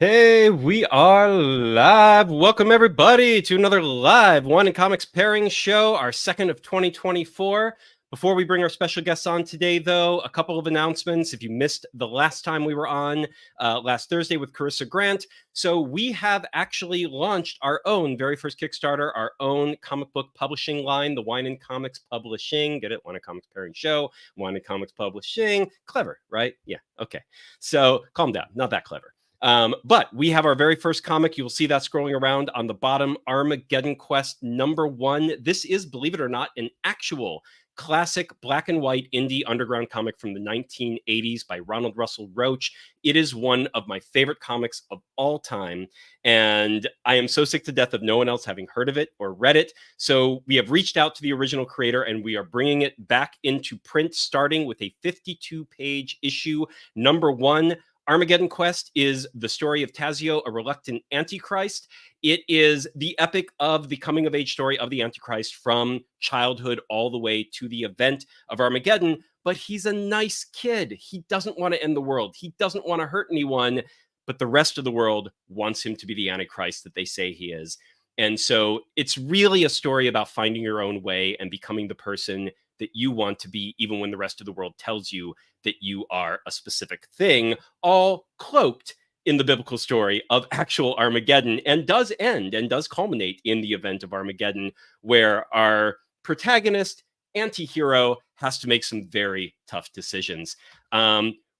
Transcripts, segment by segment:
Hey, we are live. Welcome everybody to another live Wine and Comics pairing show, our second of 2024. Before we bring our special guests on today, though, a couple of announcements. If you missed the last time we were on last Thursday with Carissa Grant, so we have actually launched our own very first Kickstarter, our own comic book publishing line, the Wine and Comics Publishing. Get it? Wine and Comics pairing show, Wine and Comics Publishing. Clever, right? Yeah, okay. So calm down, not that clever. But we have our very first comic. You will see that scrolling around on the bottom, Armageddon Quest #1. This is, believe it or not, an actual classic black and white indie underground comic from the 1980s by Ronald Russell Roach. It is one of my favorite comics of all time, and I am so sick to death of no one else having heard of it or read it. So we have reached out to the original creator, and we are bringing it back into print, starting with a 52-page issue, #1. Armageddon Quest is the story of Tazio, a reluctant Antichrist. It is the epic of the coming-of-age story of the Antichrist from childhood all the way to the event of Armageddon. But he's a nice kid. He doesn't want to end the world. He doesn't want to hurt anyone. But the rest of the world wants him to be the Antichrist that they say he is. And so it's really a story about finding your own way and becoming the person that you want to be, even when the rest of the world tells you that you are a specific thing, all cloaked in the biblical story of actual Armageddon, and does end and does culminate in the event of Armageddon, where our protagonist, anti-hero, has to make some very tough decisions.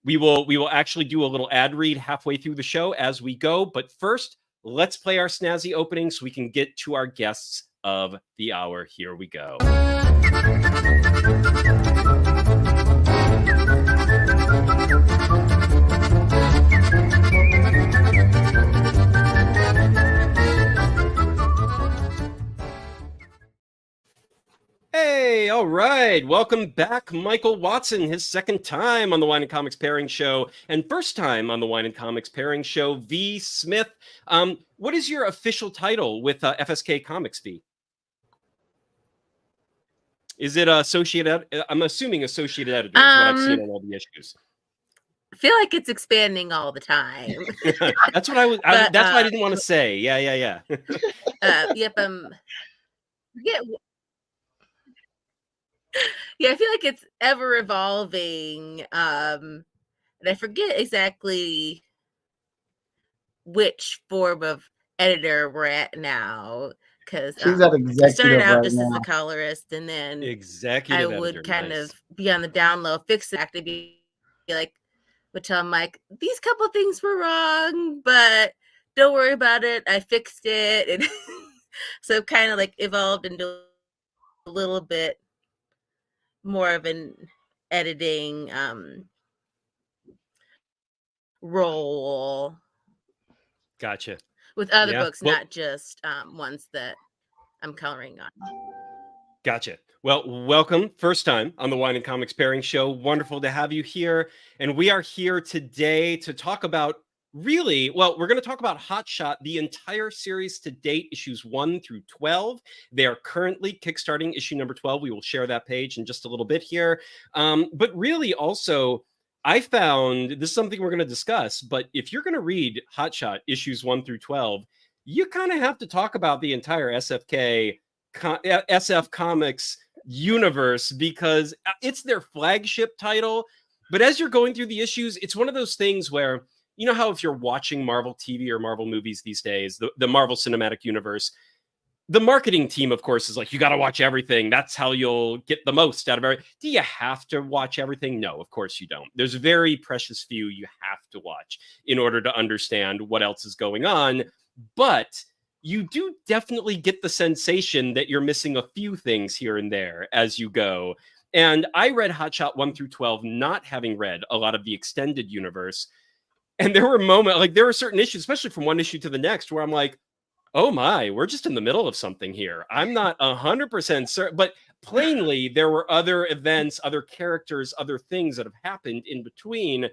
We will actually do a little ad read halfway through the show as we go, but first, let's play our snazzy opening so we can get to our guests of the hour. Here we go. Hey, all right. Welcome back, Michael Watson, his second time on the Wine and Comics Pairing Show, and first time on the Wine and Comics Pairing Show, V. Smith. What is your official title with FSK Comics, V? Is it associate? I'm assuming associate editor is what I've seen on all the issues. I feel like it's expanding all the time. That's what I was. That's what I didn't want to say. Yeah. Yep. Yeah, I feel like it's ever evolving. And I forget exactly which form of editor we're at now. Because she's at executive I started out right just now. as a colorist, and then executive I would editor, kind nice. of be on the down low, fix it, to be like, would tell Mike, these couple things were wrong, but don't worry about it. I fixed it. And so kind of like evolved into a little bit more of an editing role. Gotcha. With other books, not just ones that I'm coloring on. Gotcha. Well, welcome. First time on the Wine and Comics Pairing Show. Wonderful to have you here. And we are here today to talk about we're going to talk about Hotshot, the entire series to date, issues 1 through 12. They are currently kickstarting issue number 12. We will share that page in just a little bit here. But really also, I found this is something we're going to discuss, but if you're going to read Hotshot issues 1 through 12, you kind of have to talk about the entire SF Comics universe, because it's their flagship title. But as you're going through the issues, it's one of those things where, you know how if you're watching Marvel TV or Marvel movies these days, the Marvel Cinematic Universe, the marketing team, of course, is like, you got to watch everything. That's how you'll get the most out of it. Do you have to watch everything? No, of course you don't. There's a very precious few you have to watch in order to understand what else is going on. But you do definitely get the sensation that you're missing a few things here and there as you go. And I read Hotshot 1 through 12, not having read a lot of the extended universe. And there were moments, like there were certain issues, especially from one issue to the next, where I'm like, oh my, we're just in the middle of something here. I'm not 100% certain, but plainly there were other events, other characters, other things that have happened in between.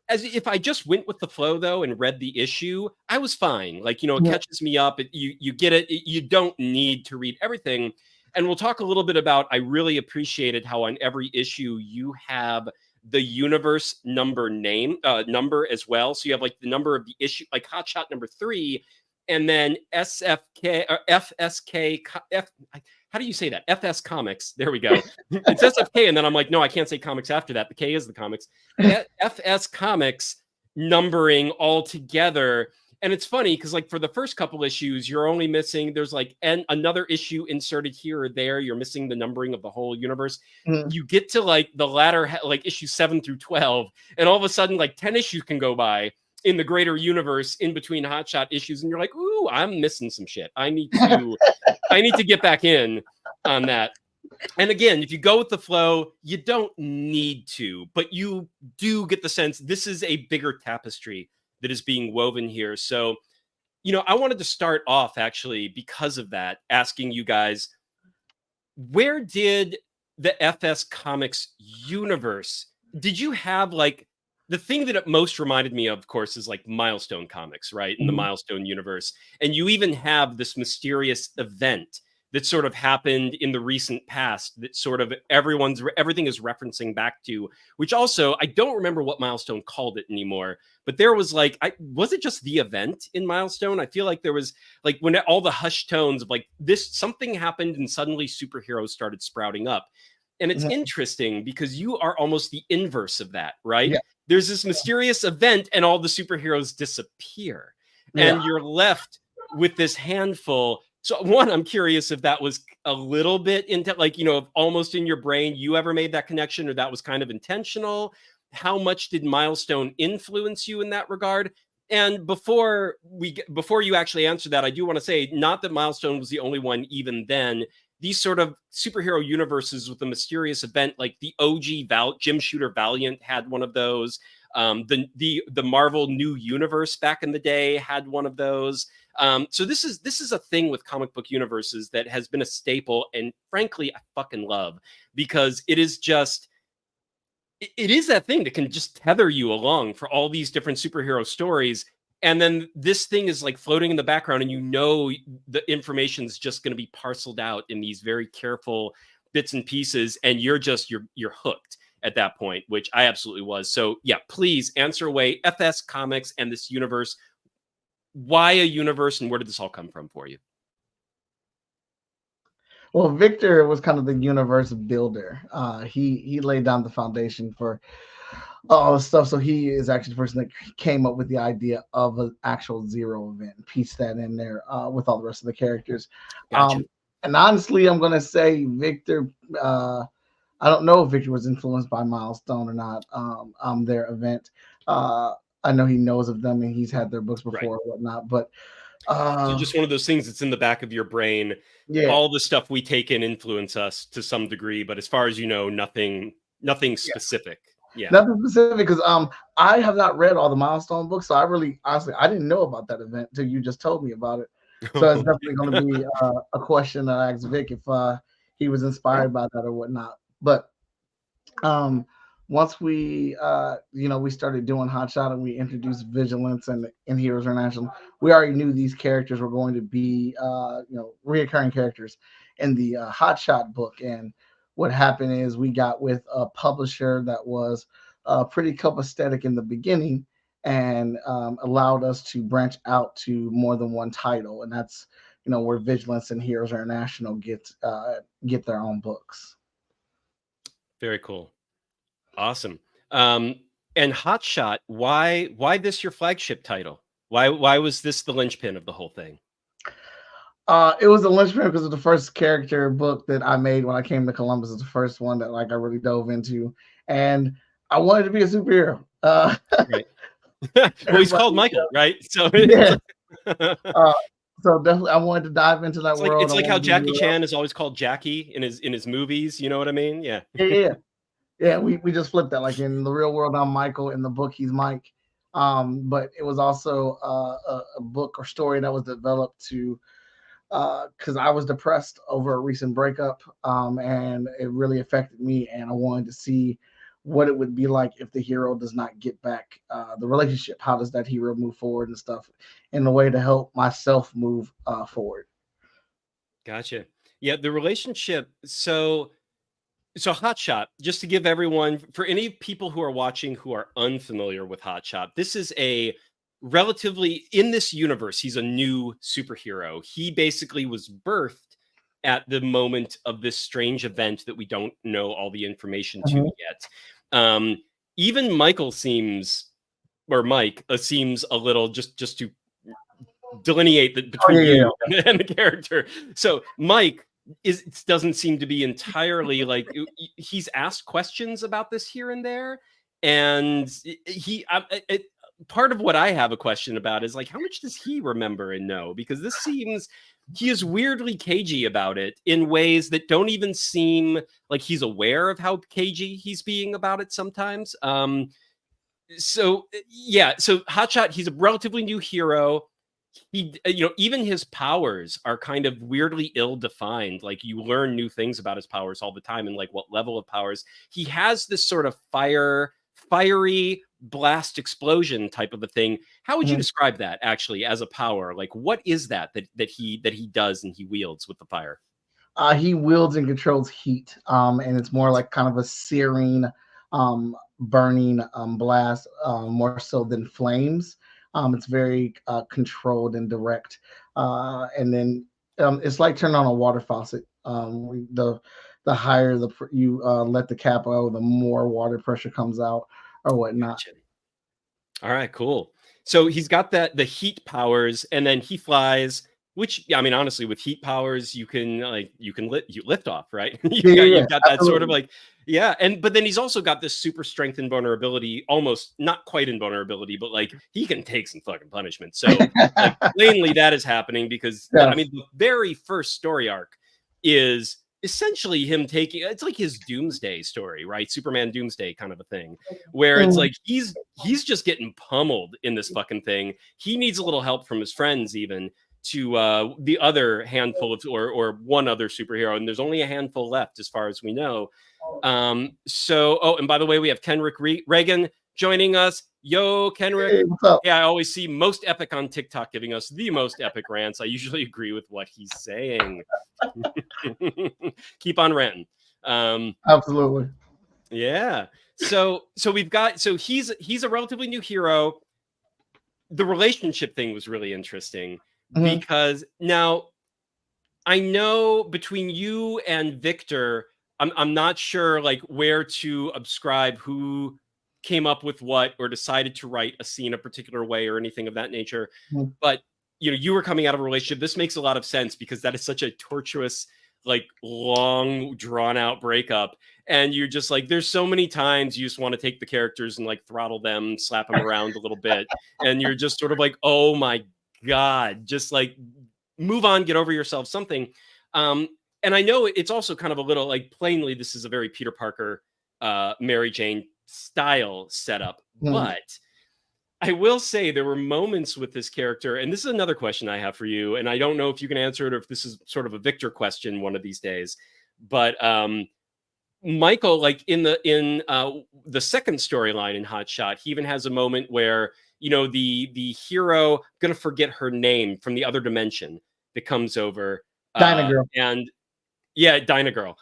As if I just went with the flow, though, and read the issue, I was fine. Like, it catches me up. You get it. You don't need to read everything. And we'll talk a little bit about, I really appreciated how on every issue you have the universe number number as well. So you have like the number of the issue, like Hotshot number 3, and then SFK or FSK. How do you say that? FS Comics. There we go. It's SFK, and then I'm like, no, I can't say comics after that. The K is the comics. FS Comics numbering all together. And it's funny because, like, for the first couple issues, you're only missing, there's like another issue inserted here or there. You're missing the numbering of the whole universe. You get to like the latter, like issue 7 through 12, and all of a sudden, like 10 issues can go by in the greater universe in between Hotshot issues, and you're like, ooh, I'm missing some shit. I need to get back in on that. And again, if you go with the flow, you don't need to, but you do get the sense this is a bigger tapestry that is being woven here. So, I wanted to start off actually because of that, asking you guys, where did the FS Comics universe, did you have like, the thing that it most reminded me of course, is like Milestone Comics, right? In the Milestone universe. And you even have this mysterious event that sort of happened in the recent past that sort of everything is referencing back to, which also, I don't remember what Milestone called it anymore, but there was like, was it just the event in Milestone? I feel like there was like, when all the hushed tones of like something happened and suddenly superheroes started sprouting up. And it's interesting because you are almost the inverse of that, right? Yeah. There's this mysterious event and all the superheroes disappear. And you're left with this handful. So one, I'm curious if that was a little bit into like, almost in your brain, you ever made that connection, or that was kind of intentional? How much did Milestone influence you in that regard? And before you actually answer that, I do want to say, not that Milestone was the only one even then. These sort of superhero universes with a mysterious event, like the OG Jim Shooter Valiant had one of those. The Marvel New Universe back in the day had one of those. So this is a thing with comic book universes that has been a staple, and frankly, I fucking love, because it is that thing that can just tether you along for all these different superhero stories. And then this thing is like floating in the background, and the information is just going to be parceled out in these very careful bits and pieces, and you're hooked at that point, which I absolutely was. So yeah, please answer away. FS Comics and this universe. Why a universe, and where did this all come from for you? Well, Victor was kind of the universe builder. He laid down the foundation for all the stuff. So he is actually the person that came up with the idea of an actual Zero event, pieced that in there with all the rest of the characters. Gotcha. And honestly, I'm going to say Victor, I don't know if Victor was influenced by Milestone or not, their event. I know he knows of them and he's had their books before or whatnot, but so just one of those things that's in the back of your brain. Yeah. All the stuff we take in influence us to some degree, but as far as you know, nothing specific. Yeah. Nothing specific, because I have not read all the Milestone books, so I really honestly I didn't know about that event until you just told me about it. So it's definitely going to be a question that I asked Vic if he was inspired by that or whatnot. But once we we started doing Hotshot and we introduced Vigilance and Heroes International, we already knew these characters were going to be reoccurring characters in the Hotshot book. And what happened is we got with a publisher that was pretty copacetic in the beginning and allowed us to branch out to more than one title, and that's where Vigilance and Heroes International get their own books. Very cool. Awesome. And Hotshot, why this your flagship title? Why was this the linchpin of the whole thing? It was a linchpin because of the first character book that I made when I came to Columbus. It's the first one that I really dove into, and I wanted to be a superhero. Right. Well, he's called Michael, right? So yeah. So definitely, I wanted to dive into that world. It's like how Jackie Chan is always called Jackie in his movies. You know what I mean? Yeah. Yeah. We just flipped that. Like in the real world, I'm Michael. In the book, he's Mike. But it was also a book or story that was developed to because I was depressed over a recent breakup, and it really affected me. And I wanted to see what it would be like if the hero does not get back the relationship. How does that hero move forward and stuff in a way to help myself move forward. Gotcha. Yeah, the relationship. So So Hotshot, just to give everyone, for any people who are watching who are unfamiliar with Hotshot, this is a relatively, in this universe, he's a new superhero. He basically was birthed at the moment of this strange event that we don't know all the information to yet. Even Michael seems, or Mike seems a little, just to delineate between you and the character. So Mike doesn't seem to be entirely like, he's asked questions about this here and there, and part of what I have a question about is like, how much does he remember and know? Because this seems, he is weirdly cagey about it in ways that don't even seem like he's aware of how cagey he's being about it sometimes. So Hotshot, he's a relatively new hero. He, even his powers are kind of weirdly ill-defined. Like, you learn new things about his powers all the time, and like what level of powers. He has this sort of fiery blast explosion type of a thing. How would you describe that actually as a power? Like, what is that he does and he wields with the fire? He wields and controls heat, and it's more like kind of a searing, burning blast, more so than flames. It's very controlled and direct, and then it's like turning on a water faucet. The higher you let the cap go, the more water pressure comes out or whatnot. Gotcha. All right, cool. So he's got the heat powers, and then he flies. Which, I mean, honestly, with heat powers, you can lift off, right? You've got that sort of like, but then he's also got this super strength and vulnerability, almost not quite invulnerability, but like he can take some fucking punishment. So like plainly that is happening because I mean, the very first story arc is essentially him taking, it's like his doomsday story, right? Superman doomsday kind of a thing, where it's like he's just getting pummeled in this fucking thing. He needs a little help from his friends even to the other handful of, or one other superhero, and there's only a handful left as far as we know. And by the way, we have Kenrick Reagan joining us. Yo, Kenrick. Hey, what's up? Yeah, I always see Most Epic on TikTok giving us the most epic rants. I usually agree with what he's saying. Keep on ranting. Absolutely. Yeah. So we've got, so he's a relatively new hero. The relationship thing was really interesting because now I know between you and Victor, I'm not sure like where to ascribe who came up with what or decided to write a scene a particular way or anything of that nature. But you were coming out of a relationship. This makes a lot of sense because that is such a tortuous, like long drawn out breakup. And you're just like, there's so many times you just want to take the characters and like throttle them, slap them around a little bit. And you're just sort of like, oh my God, just like move on, get over yourself, something. And I know it's also kind of a little like, plainly, this is a very Peter Parker, Mary Jane style setup. But I will say there were moments with this character, and this is another question I have for you, and I don't know if you can answer it or if this is sort of a Victor question one of these days. But Michael, like in the second storyline in Hotshot, he even has a moment where the hero, gonna forget her name, from the other dimension that comes over, Dyna Girl. and yeah, Dyna Girl.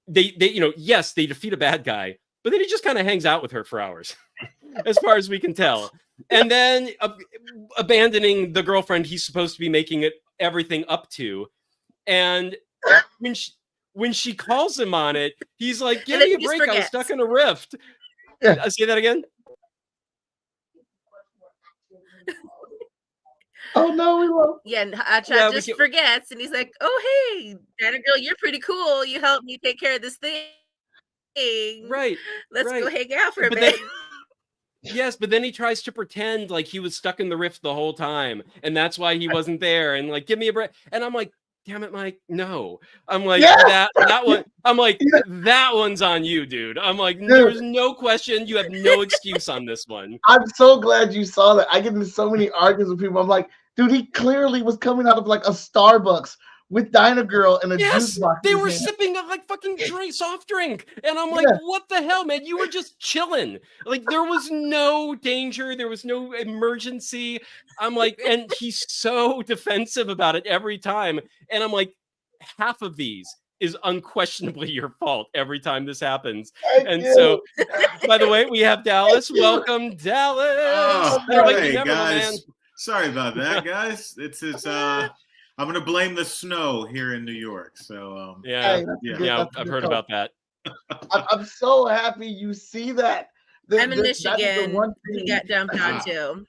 They yes, they defeat a bad guy, but then he just kind of hangs out with her for hours, as far as we can tell, and then abandoning the girlfriend he's supposed to be making it everything up to, and when she calls him on it, he's like, "Give me a break! I was stuck in a rift." Yeah. Say that again. Oh no, we won't. Yeah, and Hotshot just forgets, and he's like, "Oh hey, Dyna Girl, you're pretty cool. You helped me take care of this thing. Right. Let's go hang out for a bit." Yes, but then he tries to pretend like he was stuck in the rift the whole time, and that's why he wasn't there. And like, give me a break. And I'm like, damn it, Mike, no. I'm like, that one. I'm like, that one's on you, dude. I'm like, there's no question. You have no excuse on this one. I'm so glad you saw that. I get into so many arguments with people. I'm like, dude, he clearly was coming out of like a Starbucks with Dyna Girl and a juice box. They were sipping a like fucking soft drink. And I'm like, what the hell, man? You were just chilling. Like, there was no danger. There was no emergency. I'm like, and he's so defensive about it every time. And I'm like, half of these is unquestionably your fault every time this happens. Thank And you. so, by the way, we have Dallas. Welcome, Dallas. Oh, Better late than hey never, my man. guys. Sorry about that, guys. It's I'm gonna blame the snow here in New York. So Yeah, Hey, that's yeah. good. yeah, That's a I've good heard call. about that. I'm so happy you see that. I'm in That is the Michigan. one We thing- got dumped on too.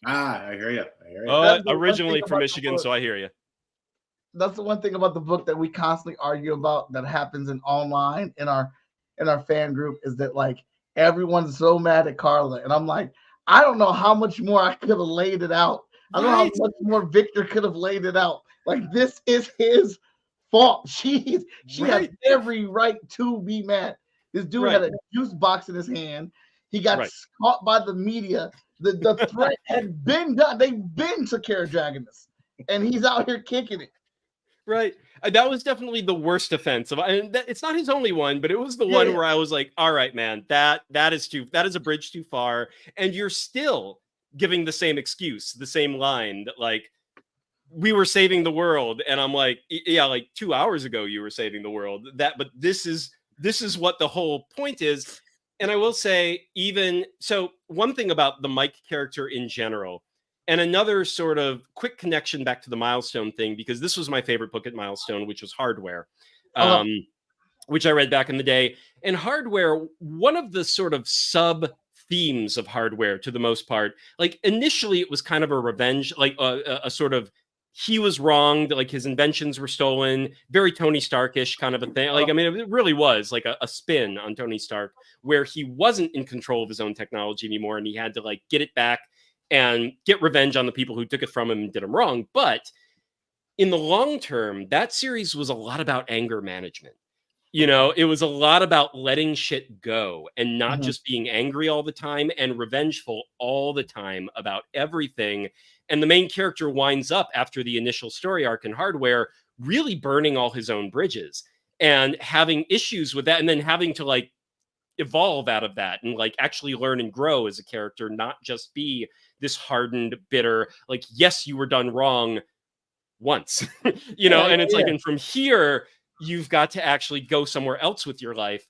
I hear you. I hear you. That's the one Originally thing from about the Michigan, book. so I hear you. That's the one thing about the book that we constantly argue about that happens in online in our fan group is that like everyone's so mad at Carla, and I'm like, I don't know how much more I could have laid it out. I don't know how Right. much more Victor could have laid it out. Like this is his fault. She has Right. every right to be mad. This dude Right. had a juice box in his hand. He got Right. caught by the media. The threat had been done. They've been to care Dragonus, and he's out here kicking it. Right. That was definitely the worst offense. And it's not his only one, but it was the one Yeah. where I was like, all right, man, that is a bridge too far. And you're still giving the same excuse, the same line that like, we were saving the world. And I'm like, yeah, like 2 hours ago, you were saving the world. But this is what the whole point is. And I will say, even so, one thing about the Mike character in general, and another sort of quick connection back to the Milestone thing, because this was my favorite book at Milestone, which was Hardware, which I read back in the day. And Hardware, one of the sort of sub themes of Hardware, to the most part, like initially it was kind of a revenge, like a sort of he was wronged, like his inventions were stolen, very Tony Starkish kind of a thing. Like, I mean, it really was like a spin on Tony Stark, where he wasn't in control of his own technology anymore, and he had to like get it back and get revenge on the people who took it from him and did him wrong. But in the long term, that series was a lot about anger management. You know, it was a lot about letting shit go and not just being angry all the time and revengeful all the time about everything. And the main character winds up after the initial story arc in Hardware, really burning all his own bridges and having issues with that, and then having to like evolve out of that and like actually learn and grow as a character, not just be this hardened, bitter, like, yes, you were done wrong once, you know, and it's like, and from here, you've got to actually go somewhere else with your life.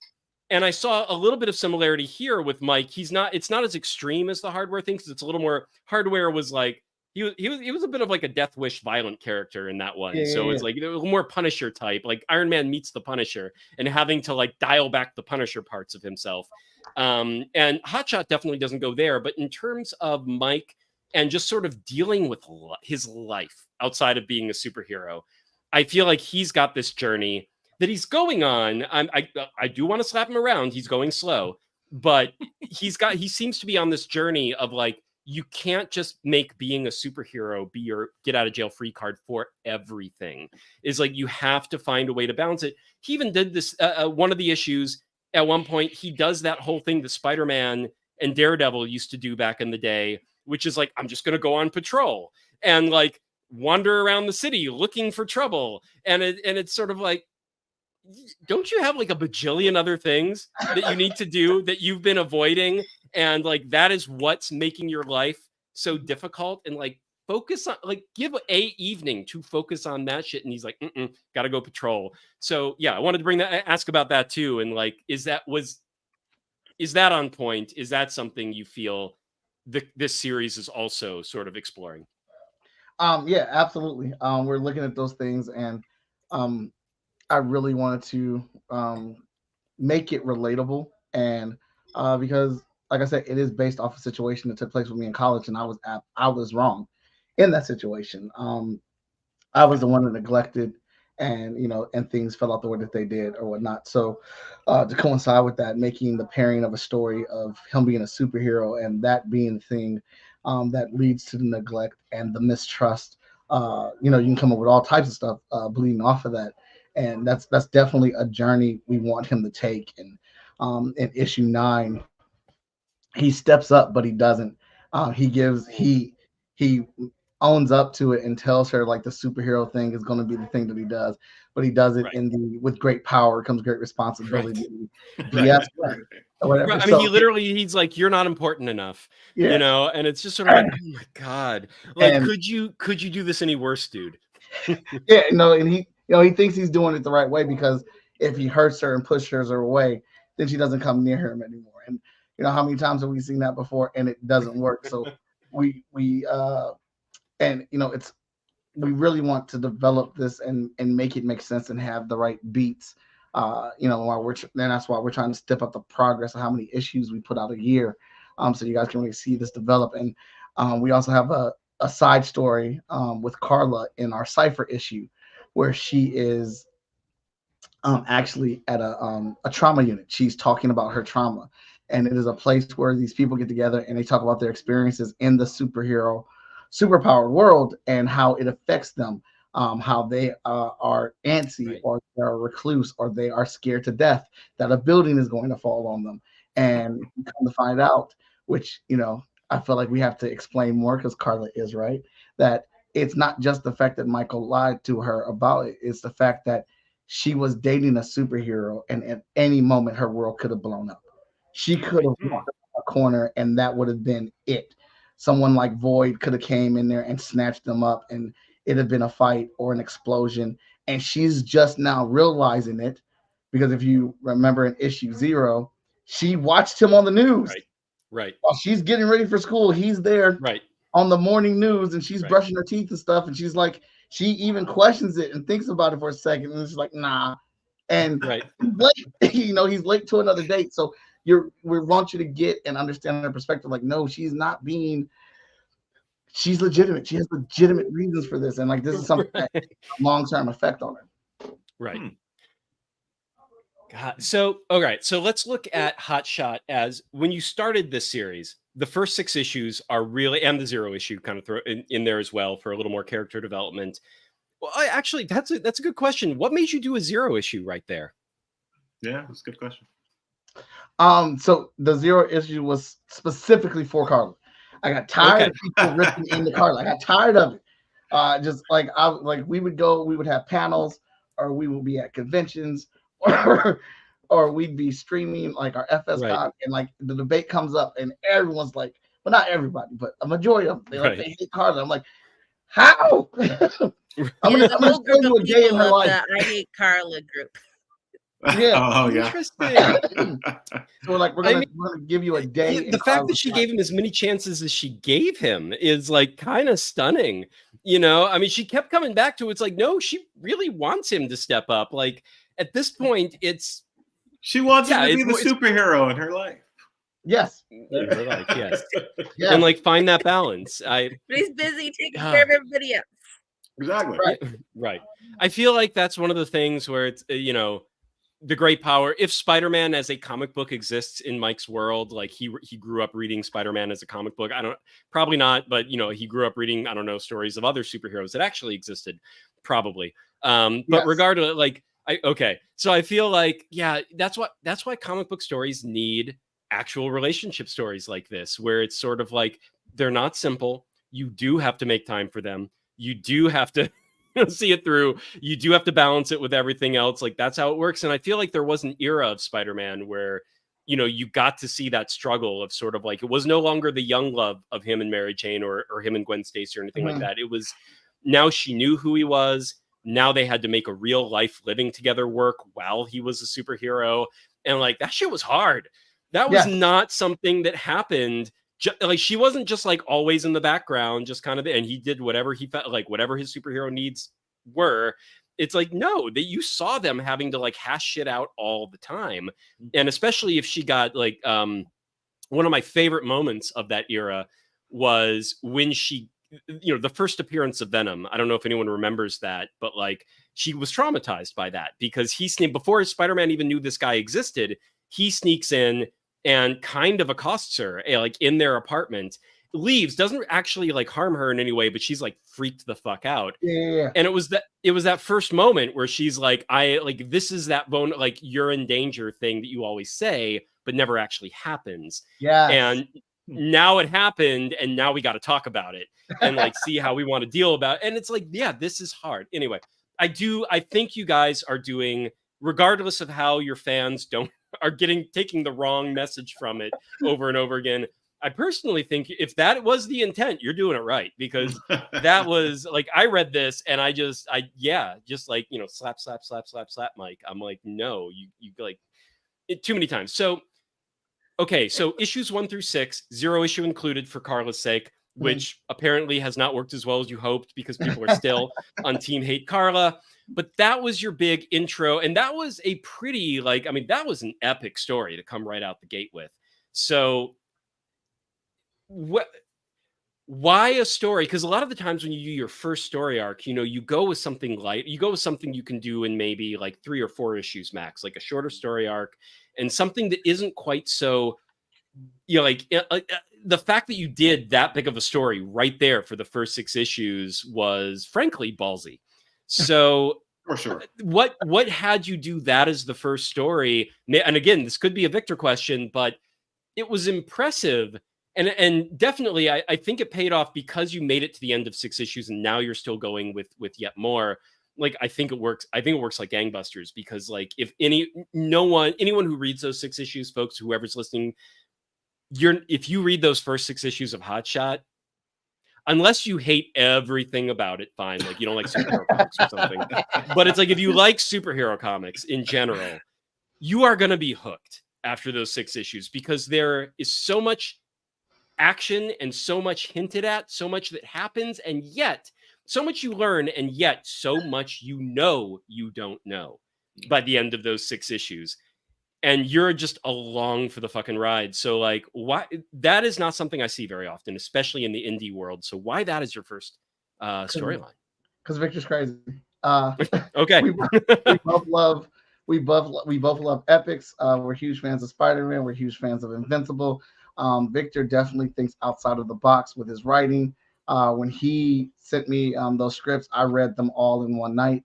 And I saw a little bit of similarity here with Mike. It's not as extreme as the Hardware thing, because it's a little more, Hardware was like, he was a bit of like a Death Wish violent character in that one. So it's like a little more Punisher type, like Iron Man meets the Punisher and having to like dial back the Punisher parts of himself. And Hotshot definitely doesn't go there. But in terms of Mike and just sort of dealing with his life outside of being a superhero, I feel like he's got this journey that he's going on. I do want to slap him around. He's going slow, but he seems to be on this journey of like, you can't just make being a superhero be your get out of jail free card for everything. Is like, you have to find a way to balance it. He even did this, one of the issues at one point, he does that whole thing that Spider-Man and Daredevil used to do back in the day, which is like, I'm just going to go on patrol and like wander around the city looking for trouble. And it's sort of like, don't you have like a bajillion other things that you need to do that you've been avoiding? And like, that is what's making your life so difficult. And like, focus on, like, give a evening to focus on that shit. And he's like, gotta go patrol. So yeah, I wanted to ask about that too. And like, is that on point? Is that something you feel this series is also sort of exploring? Yeah, absolutely. We're looking at those things, and I really wanted to make it relatable, and because, like I said, it is based off a situation that took place with me in college, and I was wrong in that situation. I was the one that neglected, and and things fell out the way that they did or whatnot. So to coincide with that, making the pairing of a story of him being a superhero and that being the thing that leads to the neglect and the mistrust. You can come up with all types of stuff bleeding off of that. And that's definitely a journey we want him to take. And in issue 9, he steps up, but he doesn't. He owns up to it and tells her like the superhero thing is going to be the thing that he does, but he does it with great power comes great responsibility. Yes. Right. I mean, he's like, you're not important enough, and it's just sort of like, oh my God, like, could you do this any worse, dude? Yeah, and He thinks he's doing it the right way because if he hurts her and pushes her away, then she doesn't come near him anymore. And how many times have we seen that before and it doesn't work? So we and it's we really want to develop this and make it make sense and have the right beats. While and that's why we're trying to step up the progress of how many issues we put out a year, so you guys can really see this develop. And we also have a side story with Carla in our Cipher issue, where she is actually at a trauma unit. She's talking about her trauma, and it is a place where these people get together and they talk about their experiences in the superpowered world and how it affects them, how they are antsy, Right. or they're recluse, or they are scared to death that a building is going to fall on them. And you come to find out, which I feel like we have to explain more because Carla is right, that it's not just the fact that Michael lied to her about it, it's the fact that she was dating a superhero, and at any moment her world could have blown up. She could have walked a corner and that would have been it. Someone like Void could have came in there and snatched them up, and it'd have been a fight or an explosion. And she's just now realizing it because if you remember in issue 0, she watched him on the news. Right. While she's getting ready for school, he's there on the morning news, and she's brushing her teeth and stuff. And she's like, she even questions it and thinks about it for a second, and she's like, nah. And he's late, he's late to another date. So we want you to get and understand her perspective. Like, no, she's not being. She's legitimate. She has legitimate reasons for this, and like this is something that has a long-term effect on her. Right. God. So, all right. So let's look at Hotshot as when you started this series. The first 6 issues are really, and the 0 issue kind of throw in there as well for a little more character development. Well, actually, that's a good question. What made you do a 0 issue right there? Yeah, that's a good question. So the 0 issue was specifically for Carla. I got tired of people ripping into Carla. I got tired of it. Just like we would have panels, or we would be at conventions, or we'd be streaming like our FSCon, and like the debate comes up, and everyone's like, well, not everybody, but a majority of them, they hate Carla. I'm like, how? I'm gonna show you a day in her life. I hate Carla group. Yeah. Oh, yeah. Interesting. So we're gonna give you a day. The fact that she gave him as many chances as she gave him is like kind of stunning. I mean, she kept coming back to it. It's like, no, she really wants him to step up. Like at this point, she wants him to be the superhero in her life. Yes. In her life, yes. And like find that balance. But he's busy taking care of everybody else. Exactly. Right. I feel like that's one of the things where it's the great power. If Spider-Man as a comic book exists in Mike's world, like he grew up reading Spider-Man as a comic book. Probably not, but he grew up reading, stories of other superheroes that actually existed, probably. But regardless, so I feel like, that's why comic book stories need actual relationship stories like this, where it's sort of like, they're not simple. You do have to make time for them. You do have to see it through. You do have to balance it with everything else. Like that's how it works. And I feel like there was an era of Spider-Man where, you got to see that struggle of sort of like, it was no longer the young love of him and Mary Jane or him and Gwen Stacy or anything like that. It was, now she knew who he was. Now they had to make a real life living together work while he was a superhero. And like, that shit was hard. That was not something that happened. Like she wasn't just like always in the background, just kind of, and he did whatever he felt like, whatever his superhero needs were. It's like, no, that you saw them having to like hash shit out all the time. And especially if she got like, one of my favorite moments of that era was when she, the first appearance of Venom. I don't know if anyone remembers that, but like she was traumatized by that because before Spider-Man even knew this guy existed, he sneaks in and kind of accosts her, like in their apartment, leaves, doesn't actually like harm her in any way, but she's like freaked the fuck out. Yeah. And it was that first moment where she's like, this is that like you're in danger thing that you always say, but never actually happens. Yeah. And now it happened, and now we got to talk about it and like see how we want to deal about it. And it's like, this is hard. Anyway, I think you guys are doing, regardless of how your fans are taking the wrong message from it over and over again, I personally think if that was the intent, you're doing it right, because that was like, I read this and just like, you know, slap, Mike. I'm like, no, you like it too many times. So, okay. So issues 1 through 6, 0 issue included for Carla's sake, which apparently has not worked as well as you hoped, because people are still on Team Hate Carla. But that was your big intro. And that was a pretty, like, I mean, that was an epic story to come right out the gate with. So why a story? Because a lot of the times when you do your first story arc, you know, you go with something light. You go with something you can do in maybe like 3 or 4 issues max, like a shorter story arc, and something that isn't quite so, you know, like the fact that you did that big of a story right there for the first 6 issues was frankly ballsy. So For sure. what had you do that as the first story? And again, this could be a Victor question, but it was impressive. And definitely, I think it paid off because you made it to the end of 6 issues, and now you're still going with yet more. Like, I think it works. I think it works like gangbusters, because like, if anyone who reads those 6 issues, folks, whoever's listening, if you read those first 6 issues of Hotshot, unless you hate everything about it, fine. Like, you don't like superhero comics or something. But it's like, if you like superhero comics in general, you are going to be hooked after those 6 issues, because there is so much action and so much hinted at, so much that happens, and yet so much you learn, and yet so much you don't know by the end of those 6 issues. And you're just along for the fucking ride. So like, why? That is not something I see very often, especially in the indie world. So why that is your first storyline? Because Victor's crazy. Okay. we both love epics. We're huge fans of Spider-Man. We're huge fans of Invincible. Victor definitely thinks outside of the box with his writing. When he sent me those scripts, I read them all in one night.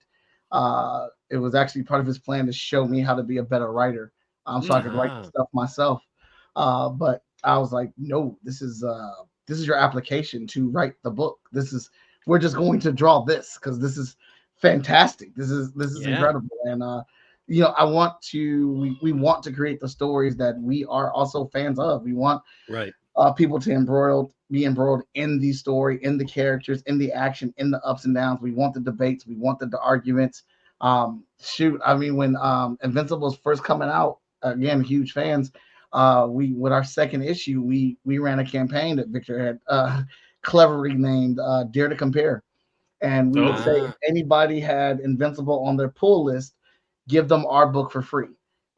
It was actually part of his plan to show me how to be a better writer, so I could write the stuff myself. But I was like, no, this is your application to write the book. We're just going to draw this because this is fantastic. This is incredible. And you know, we want to create the stories that we are also fans of. We want people to be embroiled in the story, in the characters, in the action, in the ups and downs. We want the debates. We want the arguments. I mean, when Invincible was first coming out, again, huge fans. With our second issue, we ran a campaign that Victor had cleverly named Dare to Compare. And we would say, if anybody had Invincible on their pull list, give them our book for free.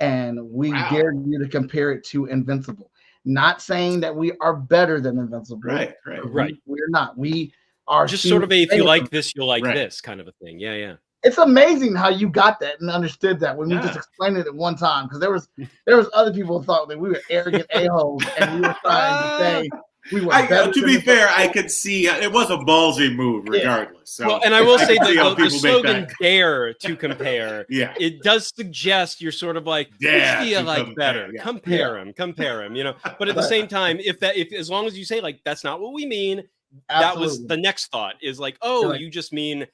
And we dared you to compare it to Invincible. Not saying that we are better than Invincible. Right. We're not. We are just sort of a, if you like this, you'll like this kind of a thing. Yeah. It's amazing how you got that and understood that when we just explained it at one time. Because there was other people who thought that we were arrogant a-holes and we were trying to say we were better. To be fair, I could see it was a ballsy move regardless. So well, and I will say that the slogan "Dare to Compare," it does suggest you're sort of like, which do you like better? Compare them, you know. But at the same time, if as long as you say like that's not what we mean, that was the next thought is like, oh, you just mean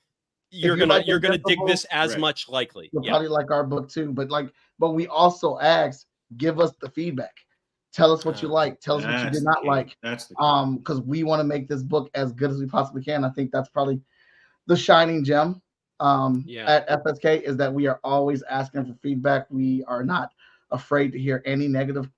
you're gonna dig this as much likely. You'll probably like our book too, but we also asked, give us the feedback. Tell us what you like. Tell us what you did not like. Because we want to make this book as good as we possibly can. I think that's probably the shining gem at FSK is that we are always asking for feedback. We are not afraid to hear any negative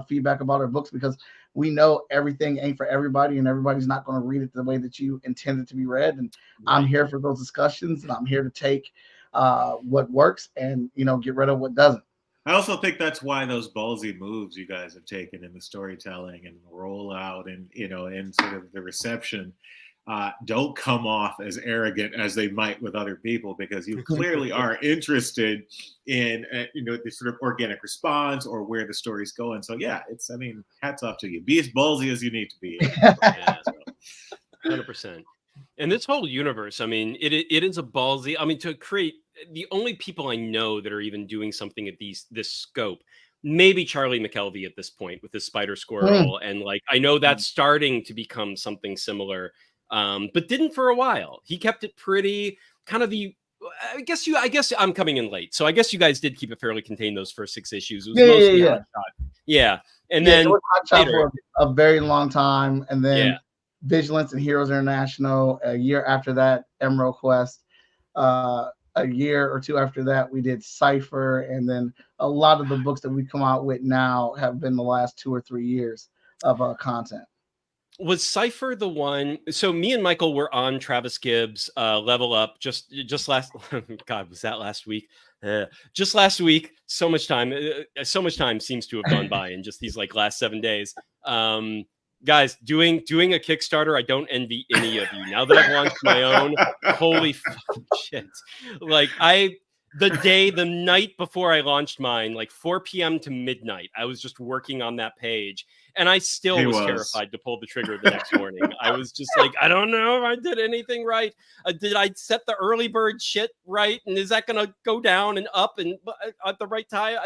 feedback about our books because we know everything ain't for everybody and everybody's not going to read it the way that you intended to be read. And I'm here for those discussions and I'm here to take what works and, you know, get rid of what doesn't. I also think that's why those ballsy moves you guys have taken in the storytelling and the rollout and, you know, and sort of the reception don't come off as arrogant as they might with other people because you clearly are interested in, you know, the sort of organic response or where the story's going. So, yeah, I mean, hats off to you. Be as ballsy as you need to be. 100%. And this whole universe, I mean, it is a ballsy. I mean, to create the only people I know that are even doing something at this scope, maybe Charlie McKelvey at this point with his Spider Squirrel. And like, I know that's starting to become something similar, but didn't for a while. He kept it pretty kind of I guess I'm coming in late, so I guess you guys did keep it fairly contained those first 6 issues. It was mostly Hotshot. Yeah, and Yeah, then it was Hotshot later, for a very long time, and then yeah, Vigilance and Heroes International. A year after that, Emerald Quest. A year or two after that, we did Cipher, and then a lot of the books that we come out with now have been the last 2 or 3 years of content. was Cipher the one? So me and Michael were on Travis Gibbs' Level Up just last. God, was that last week? Just last week. So much time seems to have gone by in just these like last 7 days. Guys, doing a Kickstarter, I don't envy any of you. Now that I've launched my own, holy fucking shit! Like the night before I launched mine, like 4 p.m. to midnight, I was just working on that page. And I still was terrified to pull the trigger the next morning. I was just like, I don't know if I did anything right. Did I set the early bird shit right? And is that going to go down and up and at the right time?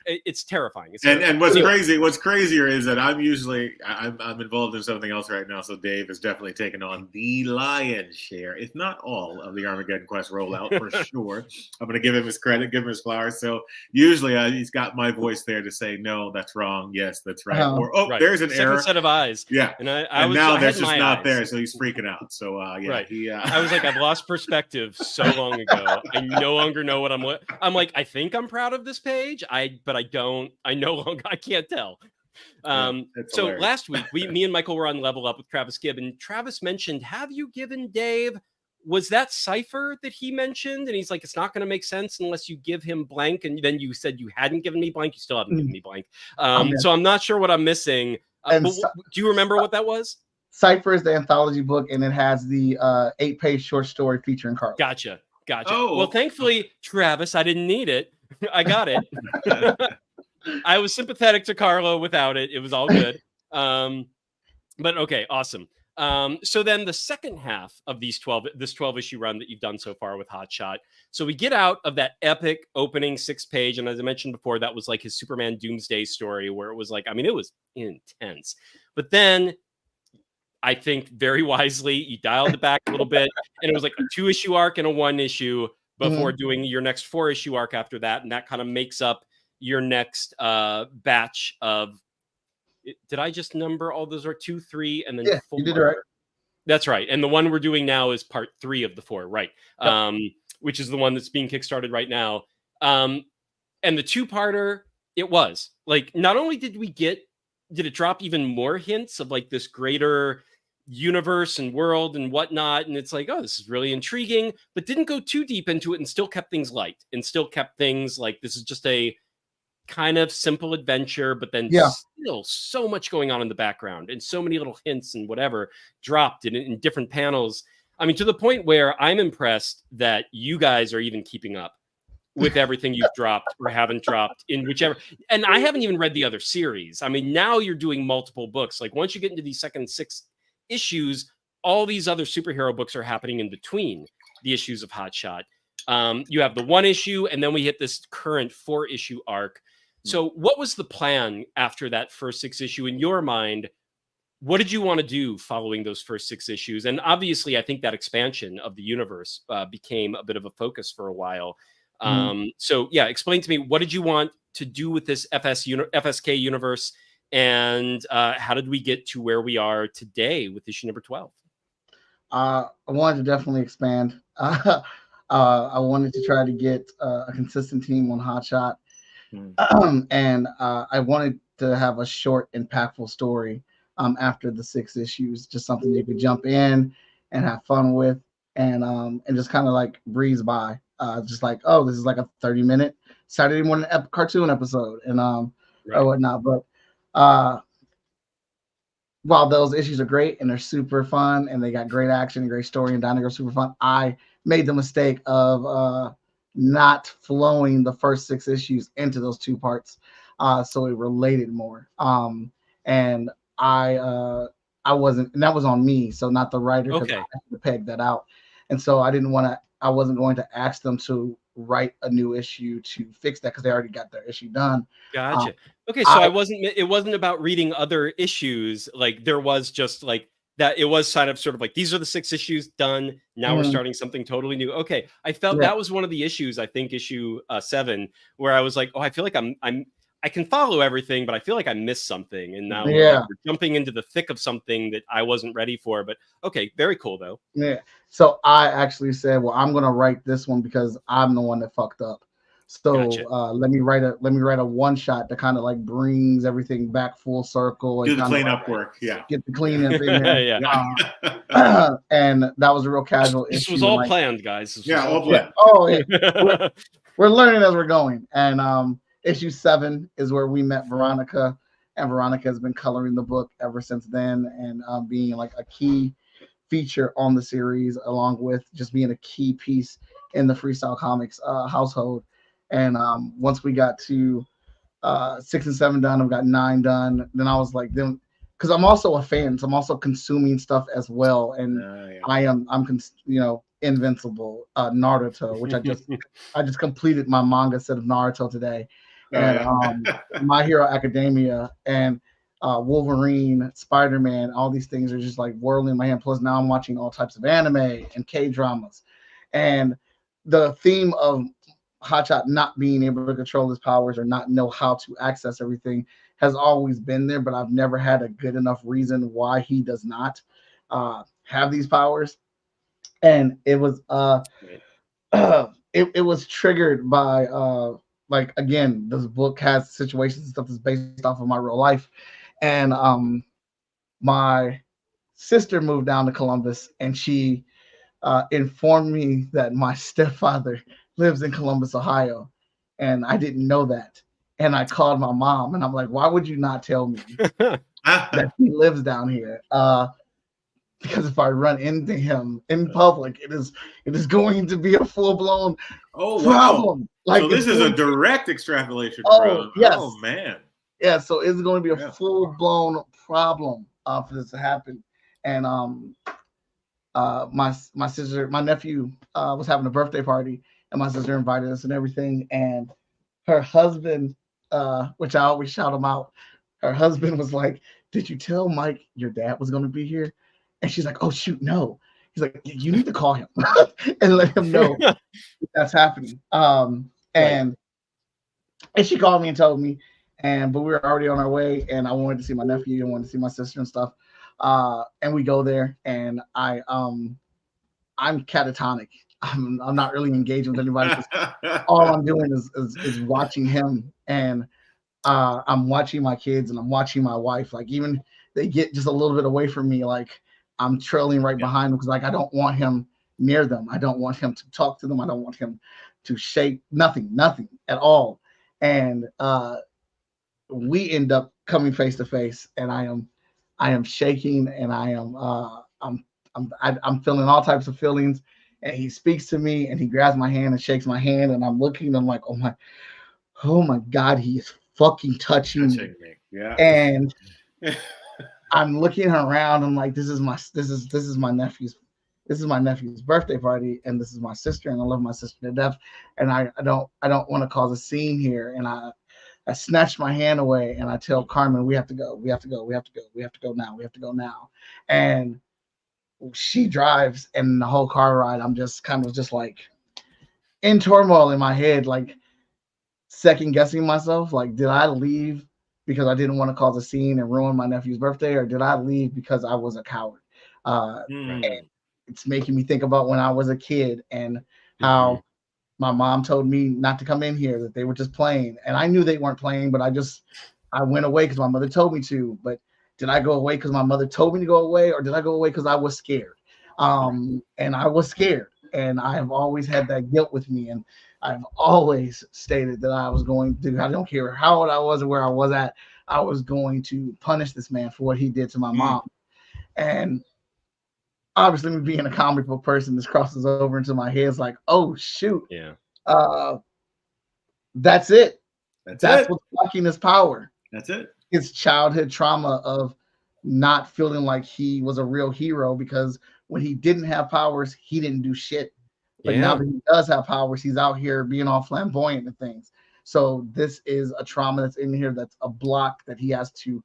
It's terrifying. And what's crazier is that I'm involved in something else right now. So Dave has definitely taken on the lion's share, if not all, of the Armageddon Quest rollout for sure. I'm going to give him his credit, give him his flowers. So usually he's got my voice there to say, no, that's wrong. Yes, that's right. Or, right. There's an second error. set of eyes. Yeah. And now there's just not there. So he's freaking out. So right. I was like, I've lost perspective so long ago. I no longer know what I'm like, I think I'm proud of this page. But I don't. I no longer. I can't tell. So hilarious. Last week, me and Michael were on Level Up with Travis Gibb, and Travis mentioned, "Have you given Dave? Was that Cipher that he mentioned?" And he's like, "It's not going to make sense unless you give him blank." And then you said you hadn't given me blank. You still haven't given me blank. So I'm not sure what I'm missing. Do you remember what that was? Cipher is the anthology book, and it has the 8-page short story featuring Carl. Gotcha. Oh. Well, thankfully, Travis, I didn't need it. I got it. I was sympathetic to Carlo without it. It was all good. But okay, awesome. So then the second half of this 12 issue run that you've done so far with Hotshot. So we get out of that epic opening 6-page. And as I mentioned before, that was like his Superman Doomsday story where it was like, I mean, it was intense. But then I think very wisely, you dialed it back a little bit. And it was like a 2-issue arc and a 1-issue before doing your next 4-issue arc after that. And that kind of makes up your next batch of, did I just number all those? Are 2, 3, and then 4? You did it right. That's right. And the one we're doing now is part 3 of the 4, right? Yep. Which is the one that's being kickstarted right now. And the 2-parter, it was like, not only did it drop even more hints of like this greater universe and world and whatnot, and it's like, oh, this is really intriguing, but didn't go too deep into it and still kept things light and still kept things like, this is just a kind of simple adventure, but then still so much going on in the background and so many little hints and whatever dropped in different panels. I mean, to the point where I'm impressed that you guys are even keeping up with everything you've dropped or haven't dropped in whichever. And I haven't even read the other series. I mean, now you're doing multiple books. Like once you get into these second 6 issues, all these other superhero books are happening in between the issues of Hotshot. You have the 1 issue, and then we hit this current 4-issue arc. So what was the plan after that first 6 issue in your mind? What did you want to do following those first 6 issues? And obviously, I think that expansion of the universe became a bit of a focus for a while. So yeah, explain to me, what did you want to do with this FSK universe? And how did we get to where we are today with issue number 12? I wanted to definitely expand. I wanted to try to get a consistent team on Hotshot. And I wanted to have a short, impactful story after the 6 issues, just something you could jump in and have fun with, and just kind of like breeze by. Just like, oh, this is like a 30-minute Saturday morning cartoon episode, and or whatnot. But while those issues are great and they're super fun and they got great action and great story and Dynamo super fun, I made the mistake of not flowing the first 6 issues into those 2 parts, so it related more. And I wasn't, and that was on me, so not the writer, because I had to peg that out. And so I wasn't going to ask them to write a new issue to fix that, because they already got their issue done. Gotcha. Okay, so it wasn't about reading other issues. Like there was just like that it was sort of like, these are the 6 issues done. Now we're starting something totally new. Okay, I felt that was one of the issues. I think issue 7, where I was like, oh, I feel like I can follow everything, but I feel like I missed something. And now we're jumping into the thick of something that I wasn't ready for. But okay, very cool though. Yeah. So I actually said, well, I'm gonna write this one because I'm the one that fucked up. So Gotcha. let me write a one shot that kind of like brings everything back full circle and Do the kinda cleanup work. Yeah. get the cleanup in there. Yeah. And that was a real casual This issue. was all planned, guys. This was Yeah, all Yeah. planned. Oh yeah. We're learning as we're going. And issue 7 is where we met Veronica, and Veronica has been coloring the book ever since then, and being like a key feature on the series, along with just being a key piece in the Freestyle Comics household. And once we got to 6 and 7 done, I've got 9 done. Then I was like, then because I'm also a fan, so I'm also consuming stuff as well. And I'm Invincible, Naruto, which I just completed my manga set of Naruto today, and My Hero Academia and Wolverine, Spider-Man, all these things are just like whirling in my hand. Plus now I'm watching all types of anime and K-dramas, and the theme of Hotshot not being able to control his powers or not know how to access everything has always been there, but I've never had a good enough reason why he does not have these powers. And it was it was triggered by like, again, this book has situations and stuff that's based off of my real life. And my sister moved down to Columbus, and she informed me that my stepfather lives in Columbus, Ohio, and I didn't know that. And I called my mom, and I'm like, "Why would you not tell me that he lives down here?" Because if I run into him in public, it is going to be a full blown problem. Like, so this is a direct extrapolation. Yes. Oh man. Yeah. So it's going to be a full blown problem for this to happen. And my sister, my nephew was having a birthday party, and my sister invited us and everything. And her husband, which I always shout him out, her husband was like, "Did you tell Mike your dad was going to be here?" And she's like, "Oh shoot, no." He's like, "You need to call him and let him know that's happening." And she called me and told me, but we were already on our way, and I wanted to see my nephew and wanted to see my sister and stuff. And we go there, and I'm catatonic. I'm not really engaging with anybody. All I'm doing is watching him, and I'm watching my kids, and I'm watching my wife. Like, even they get just a little bit away from me, like I'm trailing right behind them, because like I don't want him near them. I don't want him to talk to them. I don't want him to shake nothing at all. And we end up coming face to face, and I am shaking, and I'm feeling all types of feelings. And he speaks to me, and he grabs my hand and shakes my hand, and I'm looking, and I'm like, oh my God, he is fucking touching me. Yeah. And I'm looking around. I'm like, this is my nephew's birthday party, and this is my sister, and I love my sister to death, and I don't want to cause a scene here. And I snatch my hand away, and I tell Carmen, we have to go now. And she drives, and the whole car ride, I'm just kind of just like in turmoil in my head, like second guessing myself. Like, did I leave because I didn't want to cause a scene and ruin my nephew's birthday, or did I leave because I was a coward? And it's making me think about when I was a kid, and how my mom told me not to come in here, that they were just playing. And I knew they weren't playing, but I went away because my mother told me to. But did I go away because my mother told me to go away, or did I go away because I was scared? And I was scared, and I have always had that guilt with me. And I've always stated that I was going to, I don't care how old I was or where I was at, I was going to punish this man for what he did to my mom. And obviously, me being a comic book person, this crosses over into my head. It's like, oh shoot, that's it. That's what's blocking his power. That's it. His childhood trauma of not feeling like he was a real hero, because when he didn't have powers, he didn't do shit. But now that he does have powers, he's out here being all flamboyant and things. So this is a trauma that's in here, that's a block that he has to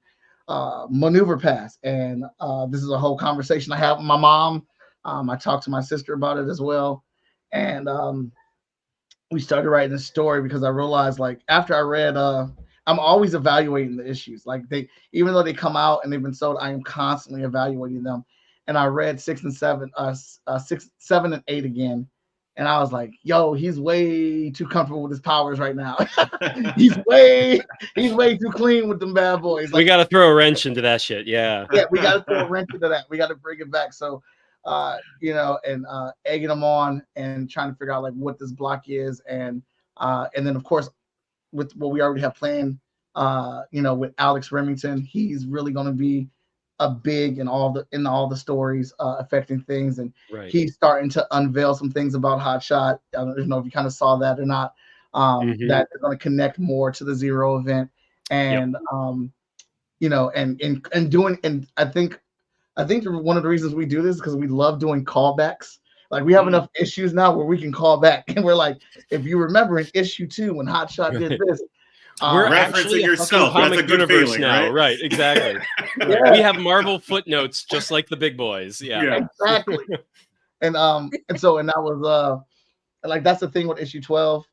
maneuver past. And this is a whole conversation I have with my mom. I talked to my sister about it as well. And we started writing the story because I realized, like, after I read, I'm always evaluating the issues. Like, even though they come out and they've been sold, I am constantly evaluating them. And I read 6 and 7, 6, 7 and 8 again. And I was like, yo, he's way too comfortable with his powers right now. he's way too clean with them bad boys. We Like, got to throw a wrench into that shit. Yeah. yeah, we got to throw a wrench into that. We got to bring it back. So, and egging them on and trying to figure out like what this block is, and then of course with what we already have planned, with Alex Remington, he's really going to be a big in all the stories affecting things, and Right. he's starting to unveil some things about Hotshot. I don't know if you kind of saw that or not. That is going to connect more to the Zero event, and and doing, and I think one of the reasons we do this is because we love doing callbacks. Like, we have enough issues now where we can call back, and we're like, if you remember in issue 2 when Hotshot did this, we're referencing actually yourself. Comic That's a good universe feeling, now, right? right? Exactly. Yeah. We have Marvel footnotes just like the big boys. Yeah. Exactly. And that was like, that's the thing with issue 12.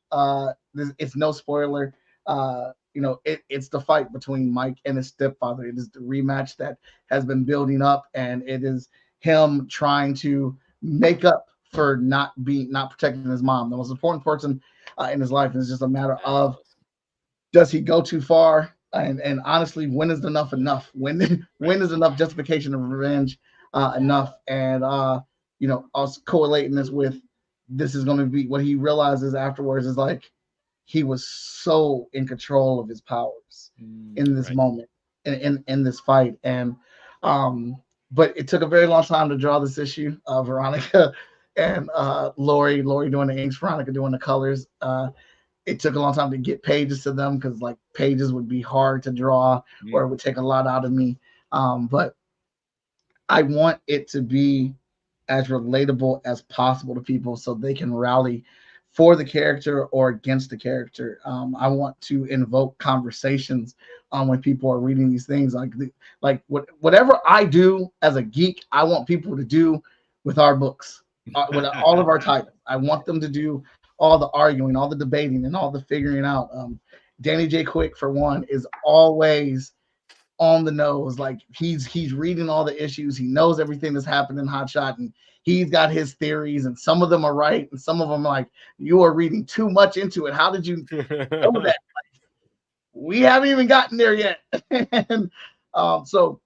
It's no spoiler. It's the fight between Mike and his stepfather. It is the rematch that has been building up, and it is him trying to make up for not protecting his mom, the most important person in his life. And it's just a matter of, does he go too far? And honestly, when is enough? When is enough justification of revenge enough? And also correlating this with, this is going to be what he realizes afterwards, is like, he was so in control of his powers in this moment, in this fight. And but it took a very long time to draw this issue. Veronica and Lori doing the inks, Veronica doing the colors. It took a long time to get pages to them, because like pages would be hard to draw, or it would take a lot out of me. But I want it to be as relatable as possible to people, so they can rally for the character or against the character. I want to invoke conversations when people are reading these things. Whatever I do as a geek, I want people to do with our books, with all of our titles. I want them to do all the arguing, all the debating, and all the figuring out. Danny J. Quick, for one, is always on the nose. Like, he's reading all the issues. He knows everything that's happened in Hotshot, and he's got his theories, and some of them are right, and some of them, like, you are reading too much into it. How did you know that? Like, we haven't even gotten there yet. And so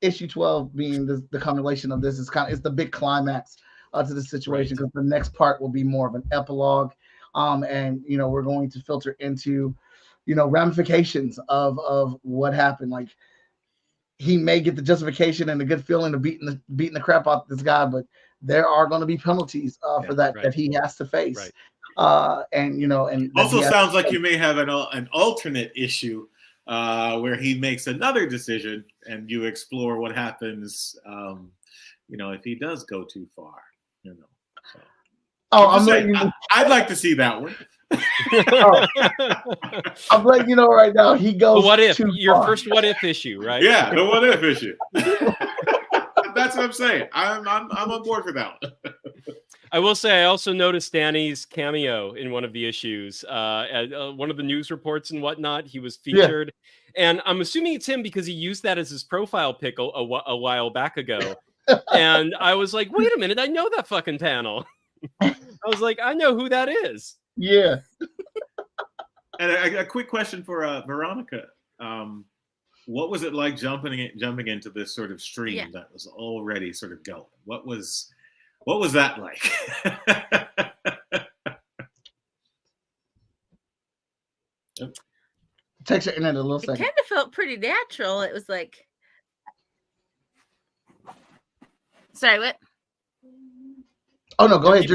issue 12 being the culmination of this is it's the big climax to the situation, because the next part will be more of an epilogue, and we're going to filter into ramifications of what happened. Like, he may get the justification and a good feeling of beating the crap out of this guy, but there are going to be penalties for that he has to face. And also sounds like you may have an alternate issue where he makes another decision, and you explore what happens if he does go too far. So. I'd like to see that one. I'm letting you know right now, he goes. What if your first what if issue, right? Yeah, the what if issue. That's what I'm saying. I'm on board for that one. I will say, I also noticed Danny's cameo in one of the issues, at one of the news reports and whatnot. He was featured, and I'm assuming it's him because he used that as his profile pic a while back ago. And I was like, wait a minute, I know that fucking panel. I was like, I know who that is. Yeah. And a quick question for Veronica. What was it like jumping into this sort of stream that was already sort of going? What was that like? Text your internet a little second. It kind of felt pretty natural. It was like, sorry, what? Oh no, go ahead.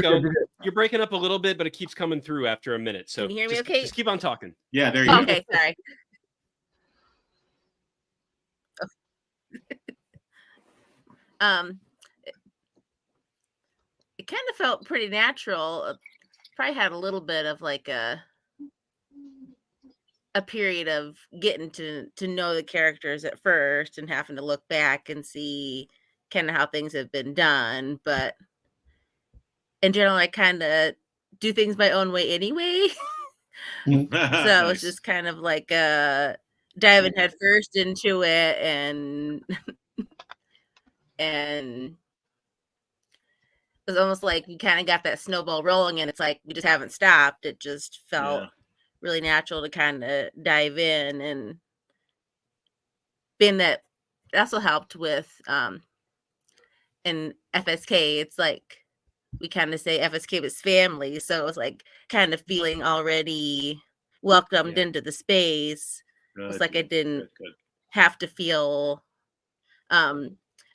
You're breaking up a little bit, but it keeps coming through after a minute. So can you hear me okay? Just keep on talking. Yeah, there you go. Okay, sorry. It kind of felt pretty natural. Probably had a little bit of like a a period of getting to know the characters at first and having to look back and see kind of how things have been done. But in general, I kind of do things my own way anyway. So Nice. it's just kind of like diving head first into it, and it was almost like we kind of got that snowball rolling, and it's like we just haven't stopped. It just felt really natural to kind of dive in, and being that also helped with in FSK, it's like we kind of say FSK was family, so it's like kind of feeling already welcomed into the space. It's like I didn't have to feel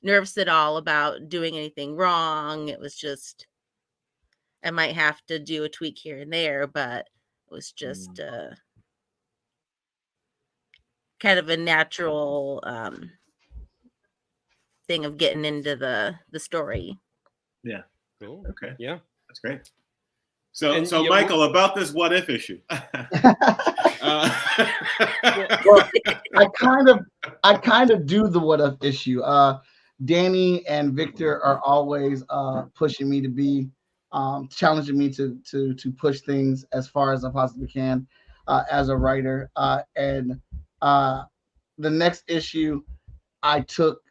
nervous at all about doing anything wrong. It was just I might have to do a tweak here and there, but it was just kind of a natural thing of getting into the story. Yeah. Cool. Okay. Yeah. That's great. So, And, so yeah, Michael, about this what if issue. Well, I kind of do the what if issue. Danny and Victor are always pushing me to be, challenging me to push things as far as I possibly can as a writer. And the next issue, I took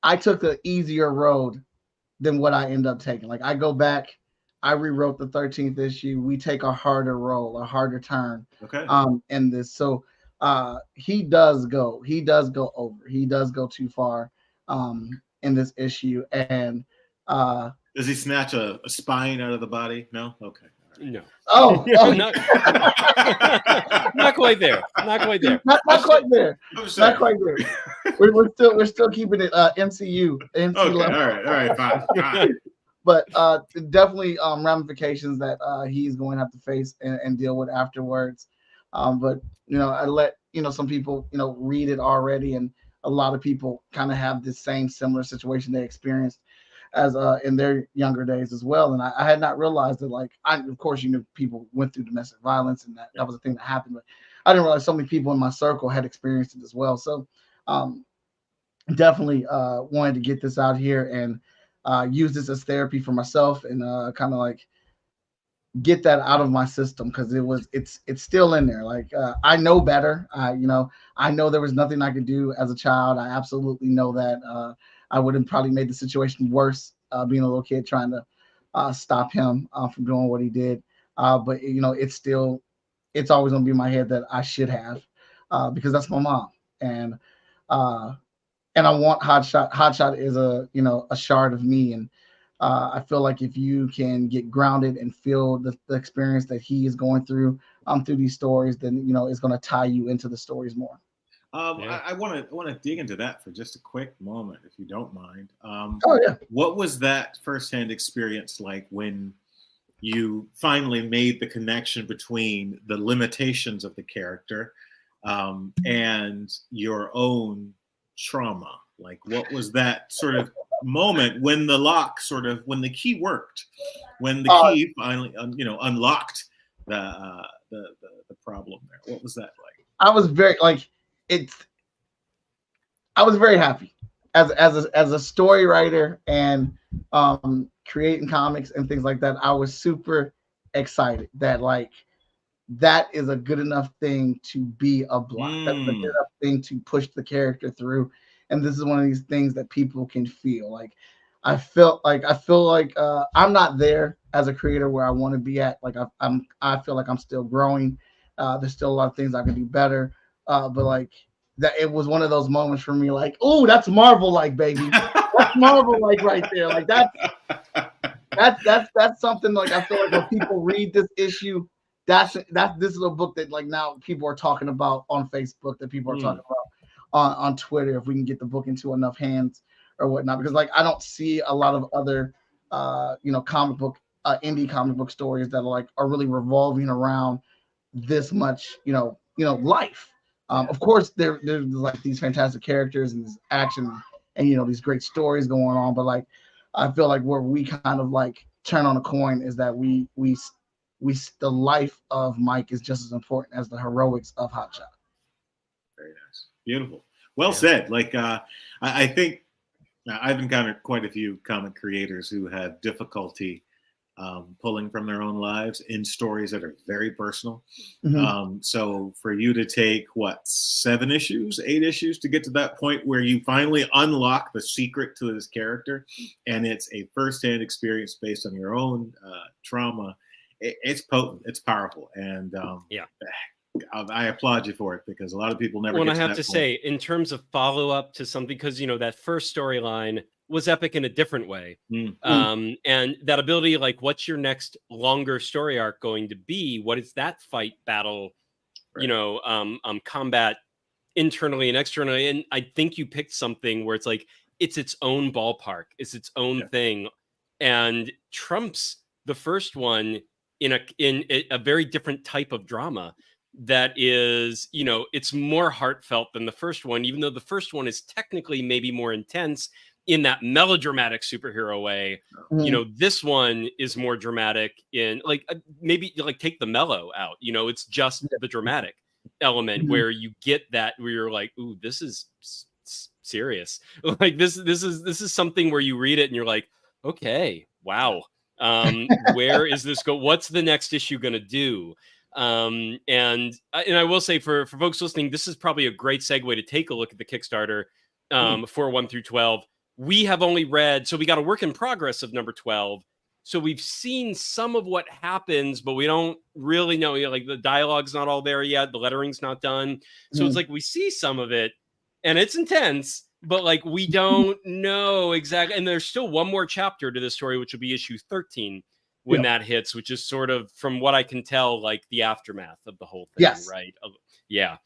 the easier road than what I end up taking. Like I go back, I rewrote the 13th issue. We take a harder role, a harder turn. Okay. In this. So he does go over. He does go too far in this issue. And does he snatch a spine out of the body? No? Okay. No. Oh, not quite there. Not quite there. Not quite there. Not quite there. We're still keeping it MCU. Okay. level. All right. Fine. But definitely ramifications that he's going to have to face and deal with afterwards. But I let some people read it already, and a lot of people kind of have this same similar situation they experienced as in their younger days as well. And I had not realized that, like, of course, people went through domestic violence, and that was a thing that happened, but I didn't realize so many people in my circle had experienced it as well. So definitely wanted to get this out here and use this as therapy for myself, and kind of like get that out of my system, because it's still in there. Like I know better. I know there was nothing I could do as a child. I absolutely know that. I would have probably made the situation worse being a little kid trying to stop him from doing what he did. But it's always gonna be in my head that I should have, because that's my mom, and I want Hotshot. Hotshot is a shard of me, and I feel like if you can get grounded and feel the experience that he is going through these stories, then it's going to tie you into the stories more. I want to dig into that for just a quick moment, if you don't mind. Oh yeah. What was that firsthand experience like when you finally made the connection between the limitations of the character and your own trauma? Like, what was that sort of moment when when the key worked, when the key finally unlocked the problem there? What was that like? I was very happy as a story writer and creating comics and things like that. I was super excited that that is a good enough thing to be a block. That's a good enough thing to push the character through. And this is one of these things that people can feel. Like I feel like I'm not there as a creator where I want to be at. Like I feel like I'm still growing. There's still a lot of things I can do better. But like that, it was one of those moments for me. Like, oh, that's Marvel, like, baby. That's Marvel, like, right there. Like that's something. Like I feel like when people read this issue, this is a book that like now people are talking about on Facebook, that people are talking about on Twitter, if we can get the book into enough hands or whatnot. Because like I don't see a lot of other comic book indie comic book stories that are really revolving around this much life. Of course there's like these fantastic characters and this action and these great stories going on, but like I feel like where we kind of like turn on a coin is that we the life of Mike is just as important as the heroics of Hotshot. Beautiful. Well said. Like, I think I've encountered quite a few comic creators who have difficulty pulling from their own lives in stories that are very personal. So for you to take 7 issues, 8 issues to get to that point where you finally unlock the secret to this character, and it's a firsthand experience based on your own trauma, it's potent, it's powerful, and I applaud you for it, because a lot of people never. Well, get and to I have that to point. say, in terms of follow up to something, because that first storyline was epic in a different way, and that ability, like, what's your next longer story arc going to be? What is that fight battle? Right. Combat internally and externally, and I think you picked something where it's like it's its own ballpark, it's its own thing, and trumps the first one in a very different type of drama that is, it's more heartfelt than the first one, even though the first one is technically maybe more intense in that melodramatic superhero way. This one is more dramatic in maybe like take the mellow out, it's just the dramatic element where you get that, where you're like, ooh, this is serious. Like this is something where you read it and you're like, okay, wow. Where is this go? What's the next issue going to do? And I will say for folks listening, this is probably a great segue to take a look at the Kickstarter for 1 through 12. We have only read, so we got a work in progress of number 12. So we've seen some of what happens, but we don't really know. Like the dialogue's not all there yet. The lettering's not done. So it's like we see some of it, and it's intense, but like we don't know exactly. And there's still one more chapter to this story, which will be issue 13 when that hits, which is sort of, from what I can tell, like the aftermath of the whole thing, right? Yeah.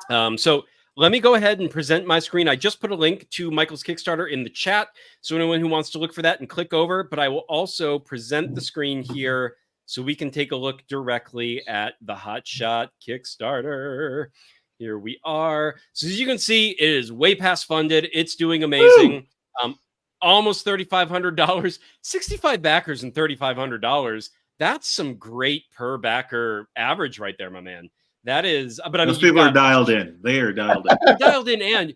So let me go ahead and present my screen. I just put a link to Michael's Kickstarter in the chat, so anyone who wants to look for that and click over, but I will also present the screen here so we can take a look directly at the Hotshot Kickstarter. Here we are. So as you can see, it is way past funded. It's doing amazing. Almost $3,500, 65 backers and $3,500. That's some great per backer average right there, my man. That is, but I mean, those people are dialed in. They are dialed in. They're dialed in, and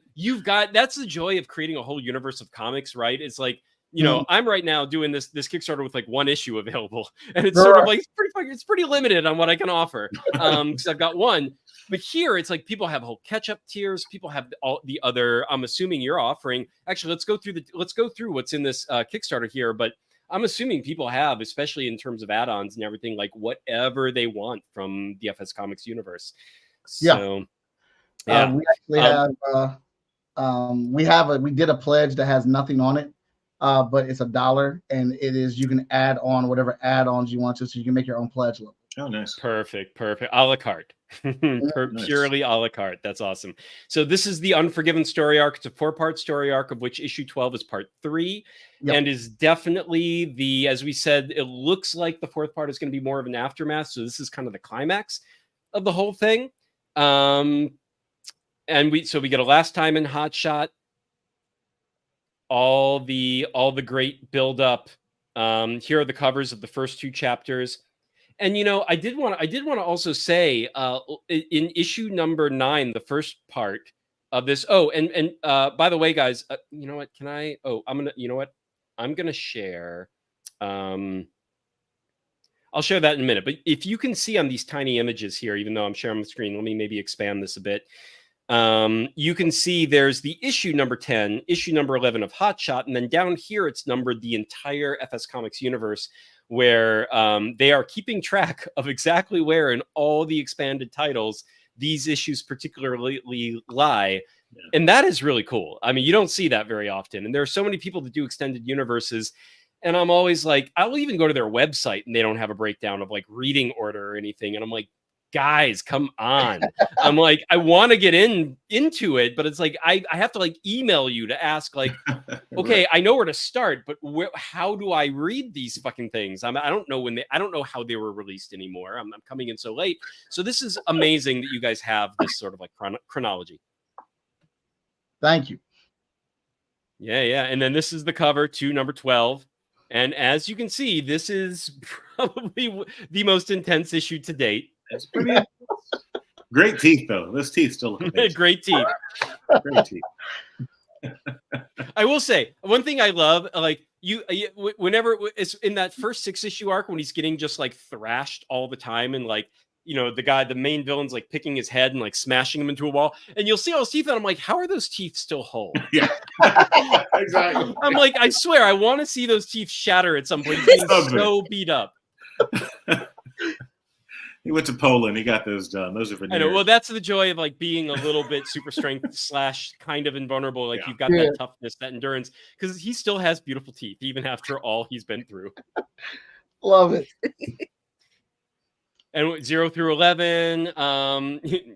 that's the joy of creating a whole universe of comics, right? It's like, I'm right now doing this Kickstarter with like 1 issue available, and it's sort of like it's pretty limited on what I can offer, because I've got 1. But here it's like people have whole catch-up tiers. People have all the other. I'm assuming you're offering. Actually, let's go through what's in this Kickstarter here. But I'm assuming people have, especially in terms of add-ons and everything, like whatever they want from the FS Comics universe. So, we actually have we did a pledge that has nothing on it, but it's $1, and it is, you can add on whatever add-ons you want to, so you can make your own pledge level. Oh, nice. Perfect. A la carte. Purely a la carte. That's awesome. So this is the Unforgiven story arc. It's a 4-part story arc, of which issue 12 is part 3, and is definitely as we said, it looks like the 4th part is going to be more of an aftermath. So this is kind of the climax of the whole thing. And we get a last time in Hotshot, all the great build up. Here are the covers of the first 2 chapters. And I did want to also say, in issue number 9, the first part of this. Oh, and by the way, guys, you know what? Can I? Oh, I'm gonna share. I'll share that in a minute. But if you can see on these tiny images here, even though I'm sharing the screen, let me maybe expand this a bit. You can see there's the issue number 10, issue number 11 of Hotshot, and then down here it's numbered the entire FS Comics universe, where they are keeping track of exactly where in all the expanded titles these issues particularly lie. And that is really cool. I mean, you don't see that very often. And there are so many people that do extended universes. And I'm always like, I'll even go to their website and they don't have a breakdown of like reading order or anything. And I'm like, guys, come on. I'm like, I want to get into it, but it's like I have to like email you to ask, like, okay, I know where to start, but how do I read these fucking things? I don't know how they were released anymore. I'm coming in so late. So this is amazing that you guys have this sort of like chronology. Thank you. Yeah. And then this is the cover to number 12. And as you can see, this is probably the most intense issue to date. That's pretty. Great teeth, though. Those teeth still look amazing. Great teeth. Great teeth. I will say one thing I love, like whenever it's in that first 6-issue arc when he's getting just like thrashed all the time, and like, you know, the main villain's like picking his head and like smashing him into a wall, and you'll see all his teeth, and I'm like, how are those teeth still whole? Yeah, exactly. I'm like, I swear, I want to see those teeth shatter at some point. He's getting so beat up. He went to Poland. He got those done. Those are veneers. I know. Well, that's the joy of like being a little bit super strength / kind of invulnerable. Like you've got that toughness, that endurance, because he still has beautiful teeth even after all he's been through. Love it. And 0 through 11.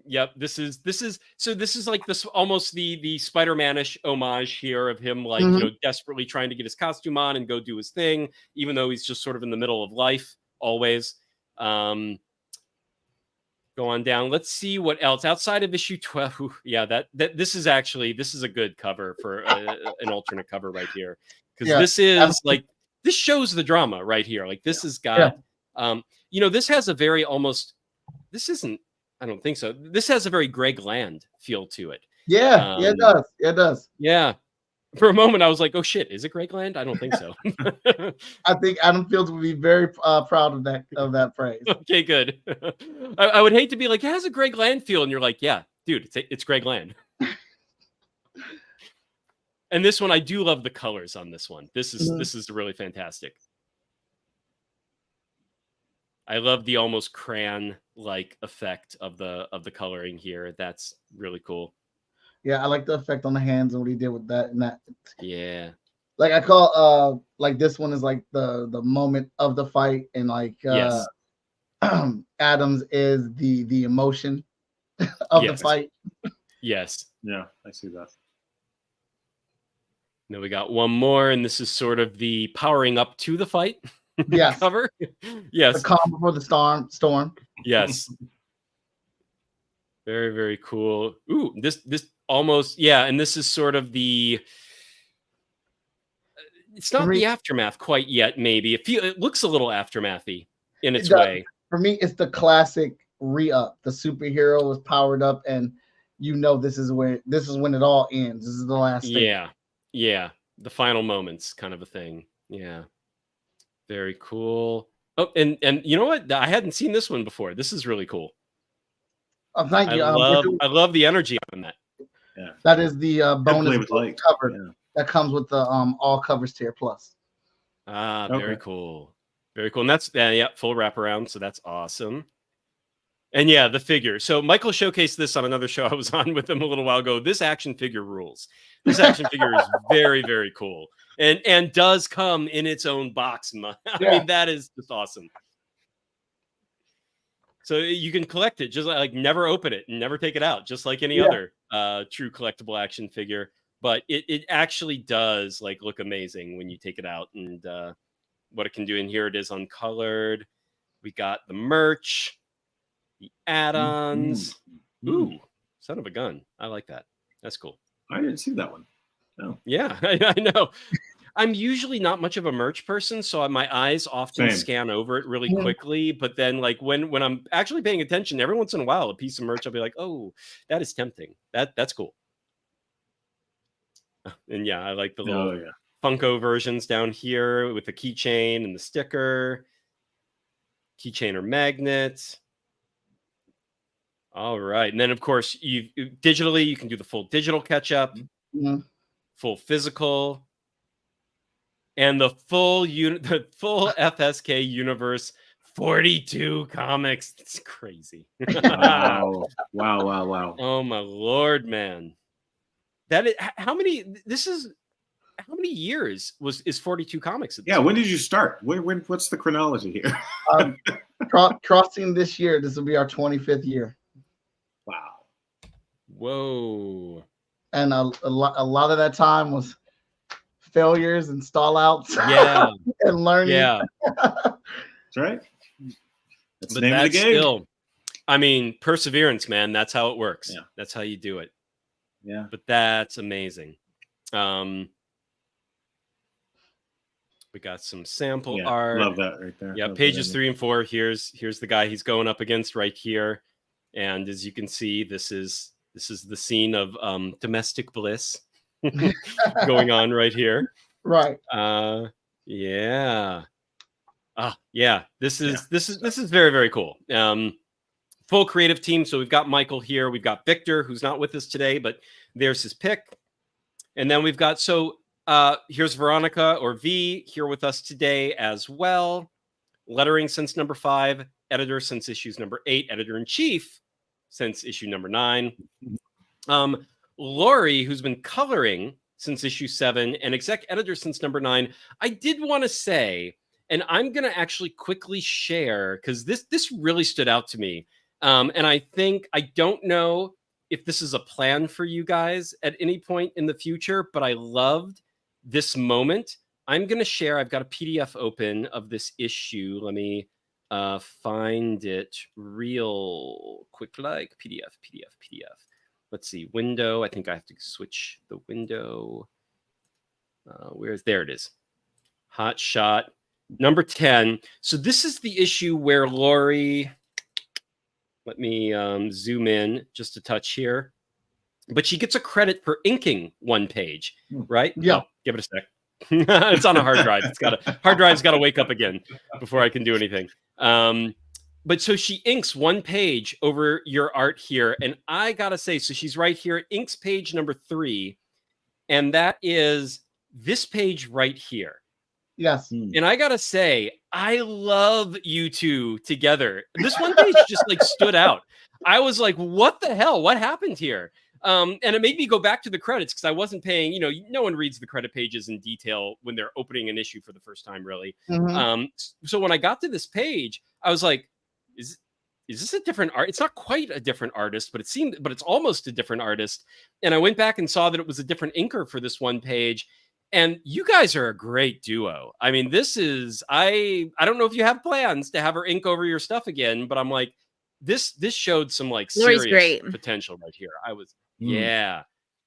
Yep. This is like this almost the Spider-Man-ish homage here of him, like, you know, desperately trying to get his costume on and go do his thing, even though he's just sort of in the middle of life always. Go on down. Let's see what else outside of issue 12. Ooh, yeah, this is a good cover for an alternate cover right here, because this is like, this shows the drama right here. Like this has got, you know, this has a very this isn't, I don't think so. This has a very Greg Land feel to it. Yeah, it does. It does. Yeah. For a moment, I was like, "Oh shit, is it Greg Land?" I don't think so. I think Adam Fields would be very proud of that phrase. Okay, good. I would hate to be like, "It has a Greg Land feel," and you're like, "Yeah, dude, it's Greg Land." And this one, I do love the colors on this one. This is really fantastic. I love the almost crayon like effect of the coloring here. That's really cool. Yeah, I like the effect on the hands and what he did with that and that. Yeah. Like I call like this one is like the moment of the fight, and like Adams is the emotion of the fight. Yes. Yeah, I see that. Now we got one more, and this is sort of the powering up to the fight cover. Yes. The calm before the storm. Yes. Very, very cool. Ooh, this almost, and this is sort of the, it's not the aftermath quite yet, maybe. It looks a little aftermathy in its way. For me, it's the classic re-up. The superhero is powered up, and you know this is when it all ends. This is the last thing. Yeah. The final moments kind of a thing. Yeah. Very cool. Oh, and you know what? I hadn't seen this one before. This is really cool. Oh, thank you. I love the energy on that. Yeah. That is the bonus cover that comes with the all covers tier plus. Very cool. Very cool. And that's full wraparound. So that's awesome. And the figure. So Michael showcased this on another show I was on with him a little while ago. This action figure rules. This action figure is very, very cool. And does come in its own box. I mean, that is just awesome. So you can collect it, just like never open it and never take it out, just like any other true collectible action figure. But it actually does like look amazing when you take it out, and what it can do. And here it is uncolored. We got the merch, the add-ons. Ooh, son of a gun. I like that. That's cool. I didn't see that one. No. Yeah, I know. I'm usually not much of a merch person, so my eyes often scan over it really quickly. But then, like when I'm actually paying attention, every once in a while, a piece of merch, I'll be like, "Oh, that is tempting. That's cool." And I like the little Funko versions down here with the keychain and the sticker, keychain or magnet. All right, and then of course, digitally you can do the full digital catch-up, full physical. And the full FSK universe, 42 comics. It's crazy. Wow. Oh my Lord, man. That is how many years is 42 comics? When did you start? What's the chronology here? Crossing this year, this will be our 25th year. Wow. Whoa. And a lot of that time was failures and stall outs and learning. That's right. That's the name of the game. Still, I mean, perseverance, man. That's how it works. That's how you do it. But that's amazing. We got some sample art. Love that right there. Pages 3 and 4. Here's the guy he's going up against right here. And as you can see, this is the scene of domestic bliss going on right here. Right. Yeah. Yeah. This is very, very cool. Full creative team. So we've got Michael here. We've got Victor, who's not with us today, but there's his pick. And then we've got, here's Veronica, or V, here with us today as well. Lettering since number 5, editor since issues number 8, editor-in-chief since issue number 9. Lori, who's been coloring since issue 7 and exec editor since number 9. I did want to say, and I'm going to actually quickly share, because this really stood out to me. And I don't know if this is a plan for you guys at any point in the future, but I loved this moment. I'm going to share. I've got a PDF open of this issue. Let me find it real quick, like PDF. Let's see, window. I think I have to switch the window. There it is. Hotshot number 10. So this is the issue where Lori, let me zoom in just a touch here, but she gets a credit for inking one page, right? Yeah. Oh, give it a sec. It's on a hard drive. Hard drive's got to wake up again before I can do anything. But so she inks one page over your art here. And I got to say, so she's right here, inks page number 3. And that is this page right here. Yes. And I got to say, I love you two together. This one page just like stood out. I was like, what the hell? What happened here? And it made me go back to the credits because I wasn't paying, no one reads the credit pages in detail when they're opening an issue for the first time, really. Mm-hmm. So when I got to this page, I was like, is this a different art? It's not quite a different artist, but it's almost a different artist. And I went back and saw that it was a different inker for this one page. And you guys are a great duo. I mean, this is, I don't know if you have plans to have her ink over your stuff again, but I'm like, this showed some like Lori's serious great. potential right here. Yeah.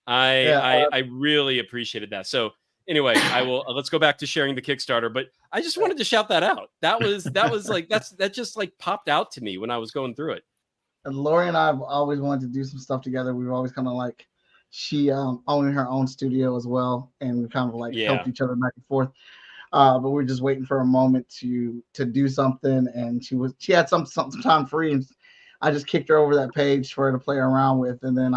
I really appreciated that. So anyway, I will, let's go back to sharing the Kickstarter, but I just wanted to shout that out. That was like, that just like popped out to me when I was going through it. And Lori and I have always wanted to do some stuff together. We've always kind of like, she owning her own studio as well, and we kind of like helped each other back and forth. But we're just waiting for a moment to do something, and she had some time free, and I just kicked her over that page for her to play around with, and then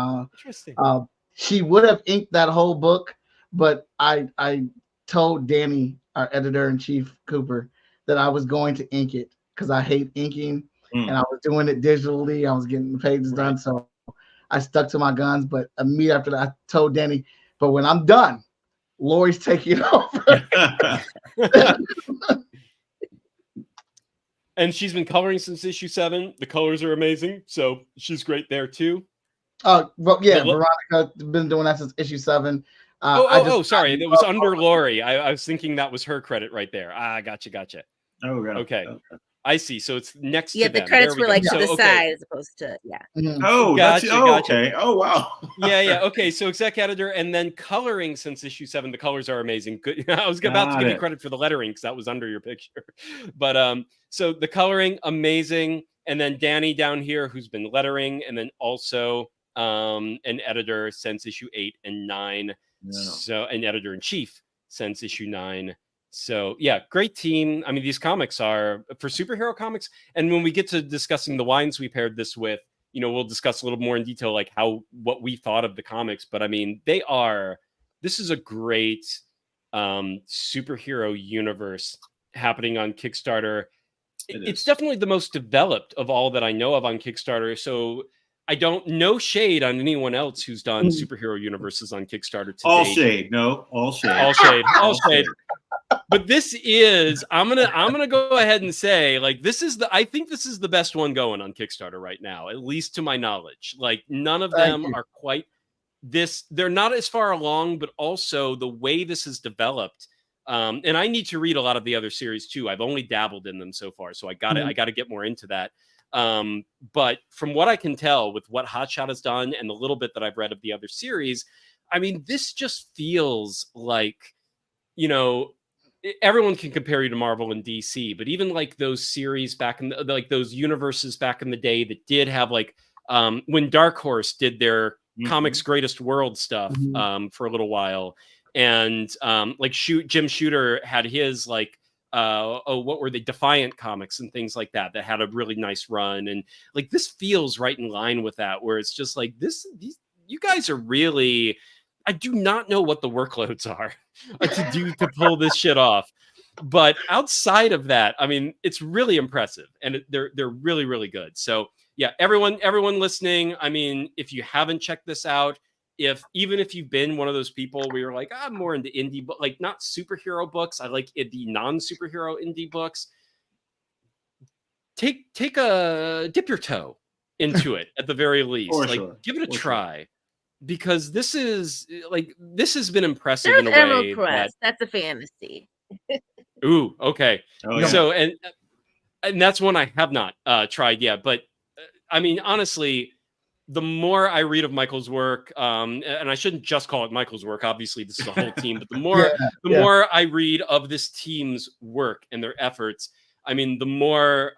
she would have inked that whole book, but I told Danny, our editor-in-chief Cooper, that I was going to ink it because I hate inking, and I was doing it digitally. I was getting the pages done, so I stuck to my guns. But immediately after that, I told Danny, but when I'm done, Lori's taking over. And she's been coloring since issue 7. The colors are amazing, so she's great there too. Well, yeah, Veronica's been doing that since issue 7. Sorry, it was under Lori. I was thinking that was her credit right there. Gotcha. Oh, right. Okay. I see. So it's next to the them. credits were like to the side as opposed to Oh, gotcha. Okay. Oh, wow. Yeah. Okay. So exec editor and then coloring since issue 7. The colors are amazing. Good. I was about to give you credit for the lettering because that was under your picture. But so the coloring amazing, and then Danny down here who's been lettering, and then also an editor since issue 8 and 9. So an editor-in-chief since issue 9. So yeah, great team. I mean, these comics are for superhero comics. And when we get to discussing the wines we paired this with, we'll discuss a little more in detail, like what we thought of the comics. But I mean, this is a great superhero universe happening on Kickstarter. It's definitely the most developed of all that I know of on Kickstarter. So I don't know shade on anyone else who's done superhero universes on Kickstarter to all date. Shade. No, all shade. All shade. But this is, I'm gonna go ahead and say, like, I think this is the best one going on Kickstarter right now, at least to my knowledge. Like, none of them are quite this. They're not as far along, but also the way this is developed. And I need to read a lot of the other series too. I've only dabbled in them so far, so I got to get more into that. But from what I can tell with what Hotshot has done and the little bit that I've read of the other series, I mean, this just feels like, everyone can compare you to Marvel and DC, but even like those series back in like those universes back in the day that did have like when Dark Horse did their Mhm. Comics Greatest World stuff for a little while, and like Jim Shooter had his like what were they, Defiant Comics and things like that had a really nice run, and like this feels right in line with that, where it's just like these you guys are really, I do not know what the workloads are to pull this shit off. But outside of that, I mean, it's really impressive, and they're really, really good. So yeah, everyone listening, I mean, if you haven't checked this out, even if you've been one of those people where you're like, I'm more into indie, but like not superhero books, I like the non-superhero indie books. Dip your toe into it at the very least. For like sure. give it a For try. Because this has been impressive There's in a Emerald way Crest. That's a fantasy. Ooh, okay. Oh, yeah. So and that's one I have not tried yet. But I mean, honestly, the more I read of Michael's work, and I shouldn't just call it Michael's work. Obviously, this is a whole team. But the more I read of this team's work and their efforts, I mean, the more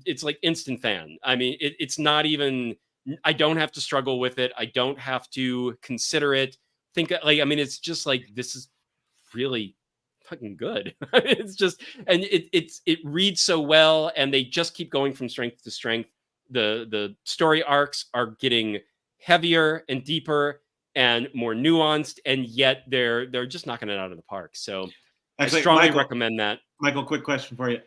it's like instant fan. I mean, it's not even. I don't have to struggle with it. I don't have to consider it. I mean, it's just like, this is really fucking good. It's just, and it reads so well, and they just keep going from strength to strength. The story arcs are getting heavier and deeper and more nuanced, and yet they're just knocking it out of the park. So Actually, I strongly Michael, recommend that. Michael, quick question for you.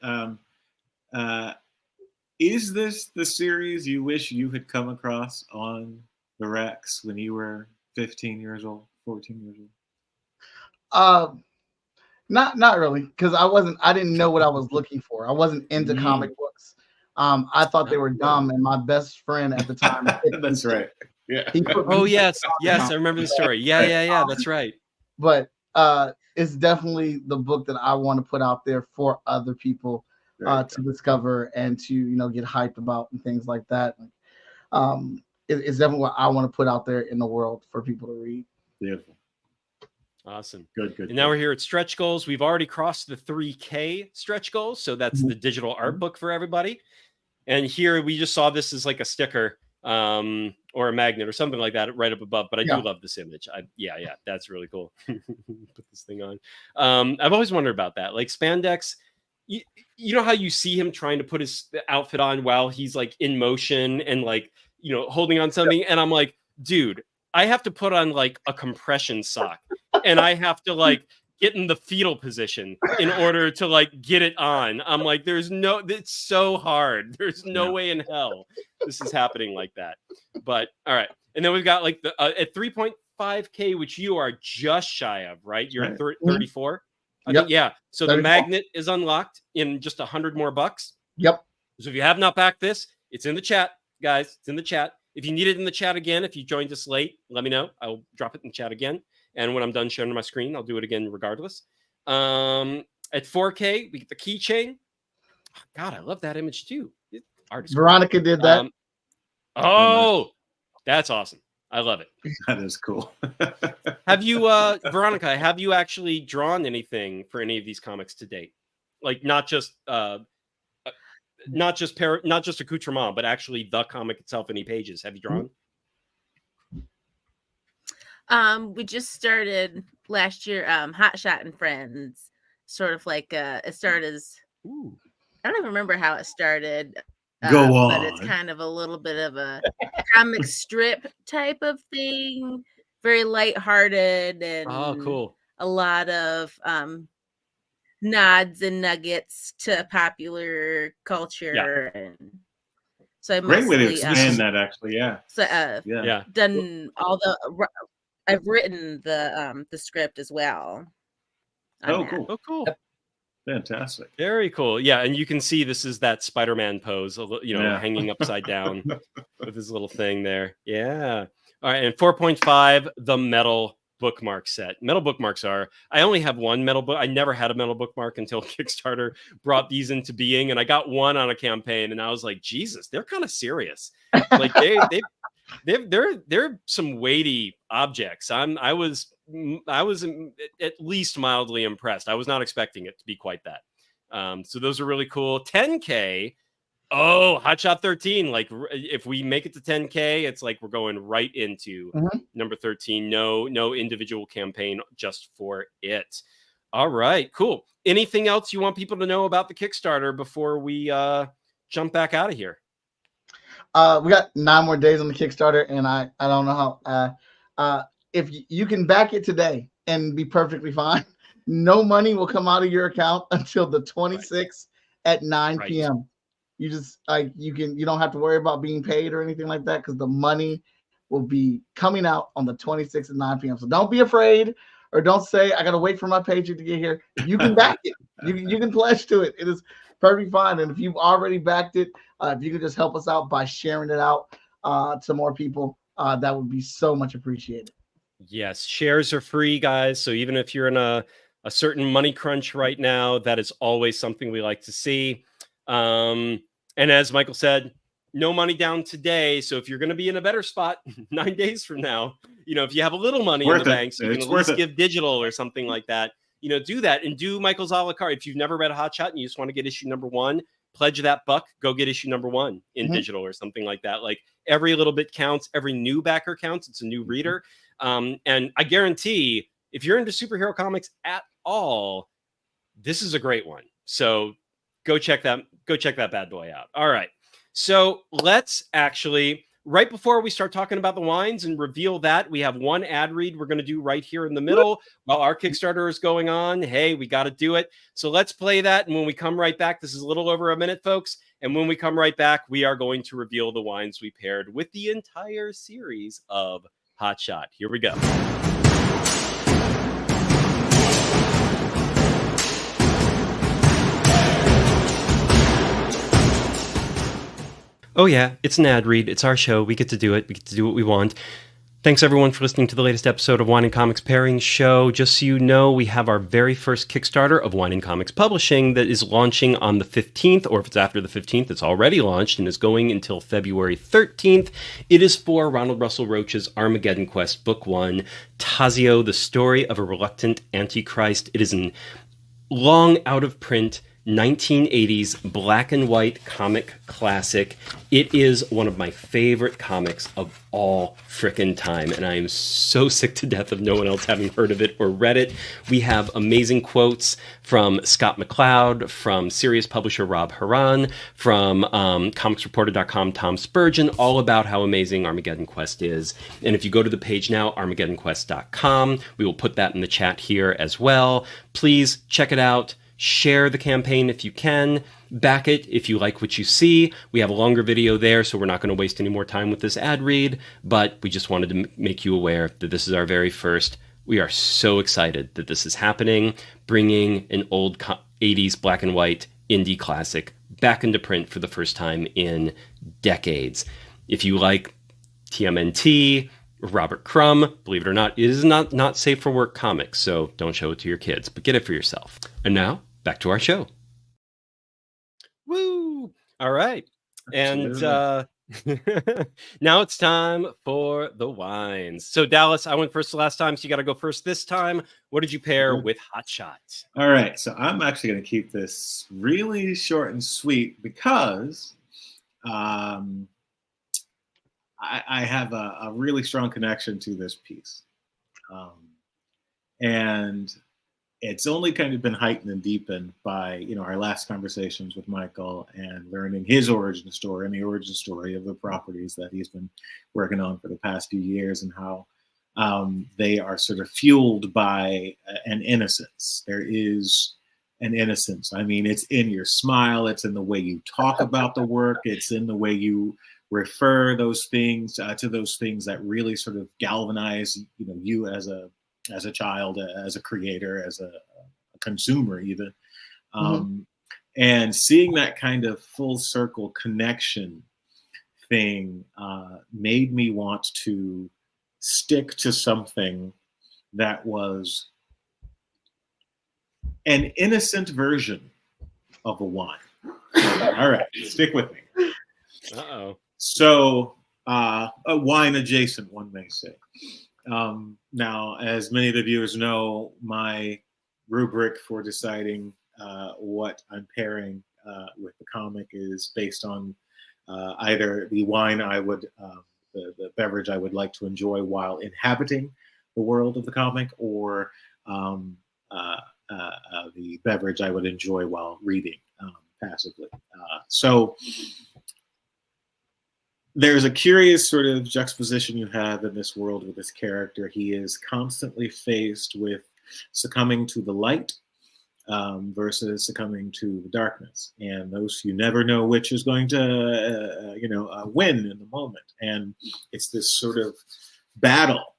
Is this the series you wish you had come across on the Rex when you were 15 years old, 14 years old? Not really, because I didn't know what I was looking for. I wasn't into comic books. I thought they were dumb, and my best friend at the time. That's right. Yeah. Oh yes, I remember the story. Yeah, that's right. But it's definitely the book that I want to put out there for other people to discover and to get hyped about and things like that. It's definitely what I want to put out there in the world for people to read. Beautiful. Awesome. Good. And now we're here at stretch goals. We've already crossed the 3K stretch goals, so that's the digital art book for everybody. And here we just saw this as like a sticker or a magnet or something like that right up above. But I do love this image. Yeah, that's really cool. Put this thing on. I've always wondered about that. Like spandex, you know how you see him trying to put his outfit on while he's like in motion and like, holding on something. And I'm like, dude, I have to put on like a compression sock and I have to like get in the fetal position in order to like get it on. I'm like, it's so hard. There's no way in hell this is happening like that. But all right. And then we've got like the at 3.5K, which you are just shy of, right? You're at 34. Yeah. So 34. The magnet is unlocked in just $100 more bucks. Yep. So if you have not backed this, it's in the chat, guys. It's in the chat. If you need it in the chat again, if you joined us late, let me know. I'll drop it in the chat again. And when I'm done sharing my screen, I'll do it again regardless. At 4K, we get the keychain. Oh, God, I love that image too. Artist Veronica did that. That's awesome. I love it. That is cool. Have you, Veronica, have you actually drawn anything for any of these comics to date? Like not just accoutrement, but actually the comic itself, any pages. Have you drawn? We just started last year, Hotshot and Friends, sort of like it started as I don't even remember how it started. Go on. But it's kind of a little bit of a comic strip type of thing, very lighthearted and cool. A lot of nods and nuggets to popular culture, and so I great way to mostly, expand that, actually. Yeah. So done all the. I've written the script as well. Cool. Fantastic. Very cool. Yeah, and you can see this is that Spider-Man pose, hanging upside down with his little thing there. Yeah. All right, and 4.5, the metal bookmark set. Metal bookmarks I only have one metal book. I never had a metal bookmark until Kickstarter brought these into being, and I got one on a campaign, and I was like, Jesus, they're kind of serious. Like they're some weighty objects. I was at least mildly impressed. I was not expecting it to be quite that. So those are really cool. 10K. Oh, Hotshot 13. Like if we make it to 10K, it's like we're going right into number 13. No individual campaign, just for it. All right, cool. Anything else you want people to know about the Kickstarter before we jump back out of here? We got 9 more days on the Kickstarter, and I don't know how. If you can back it today and be perfectly fine, no money will come out of your account until the 26th at 9 p.m. You just you don't have to worry about being paid or anything like that, because the money will be coming out on the 26th at 9 p.m. So don't be afraid, or don't say I gotta wait for my paycheck to get here. You can back it. You can pledge to it. It is perfectly fine. And if you've already backed it, if you could just help us out by sharing it out to more people, that would be so much appreciated. Yes, shares are free, guys. So even if you're in a certain money crunch right now, that is always something we like to see. And as Michael said, no money down today. So if you're going to be in a better spot 9 days from now, if you have a little money in the bank, so you can at least give digital or something like that, do that, and do Michael's a la carte. If you've never read a Hotshot and you just want to get issue number 1, pledge that $1, go get issue number 1 in digital or something like that. Like every little bit counts. Every new backer counts. It's a new reader. And I guarantee if you're into superhero comics at all, this is a great one. So go check that bad boy out. All right. So let's actually, right before we start talking about the wines and reveal that, we have one ad read we're going to do right here in the middle while our Kickstarter is going on. Hey, we got to do it. So let's play that. And when we come right back, this is a little over a minute, folks. And when we come right back, we are going to reveal the wines we paired with the entire series of Hotshot. Here we go. Oh yeah, it's an ad read. It's our show. We get to do it. We get to do what we want. Thanks everyone for listening to the latest episode of Wine and Comics Pairing Show. Just so you know, we have our very first Kickstarter of Wine and Comics Publishing that is launching on the 15th, or if it's after the 15th, it's already launched and is going until February 13th. It is for Ronald Russell Roach's Armageddon Quest Book 1, Tazio, the Story of a Reluctant Antichrist. It is an long out of print 1980s black and white comic classic. It is one of my favorite comics of all frickin' time, and I am so sick to death of no one else having heard of it or read it. We have amazing quotes from Scott McCloud, from Sirius publisher Rob Haran, from comicsreporter.com Tom Spurgeon, all about how amazing Armageddon Quest is. And if you go to the page now, armageddonquest.com, we will put that in the chat here as well. Please check it out. Share the campaign if you can. Back it if you like what you see. We have a longer video there, so we're not going to waste any more time with this ad read, but we just wanted to make you aware that this is our very first. We are so excited that this is happening, bringing an old 80s black and white indie classic back into print for the first time in decades. If you like TMNT, Robert Crumb, believe it or not, it is not safe for work comics, so don't show it to your kids, but get it for yourself. And now, back to our show. Woo! All right. And now it's time for the wines. So Dallas, I went first the last time, so you got to go first this time. What did you pair with Hotshot? All right. So I'm actually going to keep this really short and sweet because I have a really strong connection to this piece. And it's only kind of been heightened and deepened by, our last conversations with Michael and learning his origin story and the origin story of the properties that he's been working on for the past few years, and how they are sort of fueled by an innocence. There is an innocence. I mean, it's in your smile. It's in the way you talk about the work. It's in the way you refer those things to those things that really sort of galvanize, you as a child, as a creator, as a consumer, even. And seeing that kind of full circle connection thing made me want to stick to something that was an innocent version of a wine. All right, stick with me. Uh-oh. So, a wine adjacent, one may say. Now, as many of the viewers know, my rubric for deciding what I'm pairing with the comic is based on either the wine I would, the beverage I would like to enjoy while inhabiting the world of the comic, or the beverage I would enjoy while reading passively. So there's a curious sort of juxtaposition you have in this world with this character. He is constantly faced with succumbing to the light versus succumbing to the darkness, and those you never know which is going to win in the moment, and it's this sort of battle.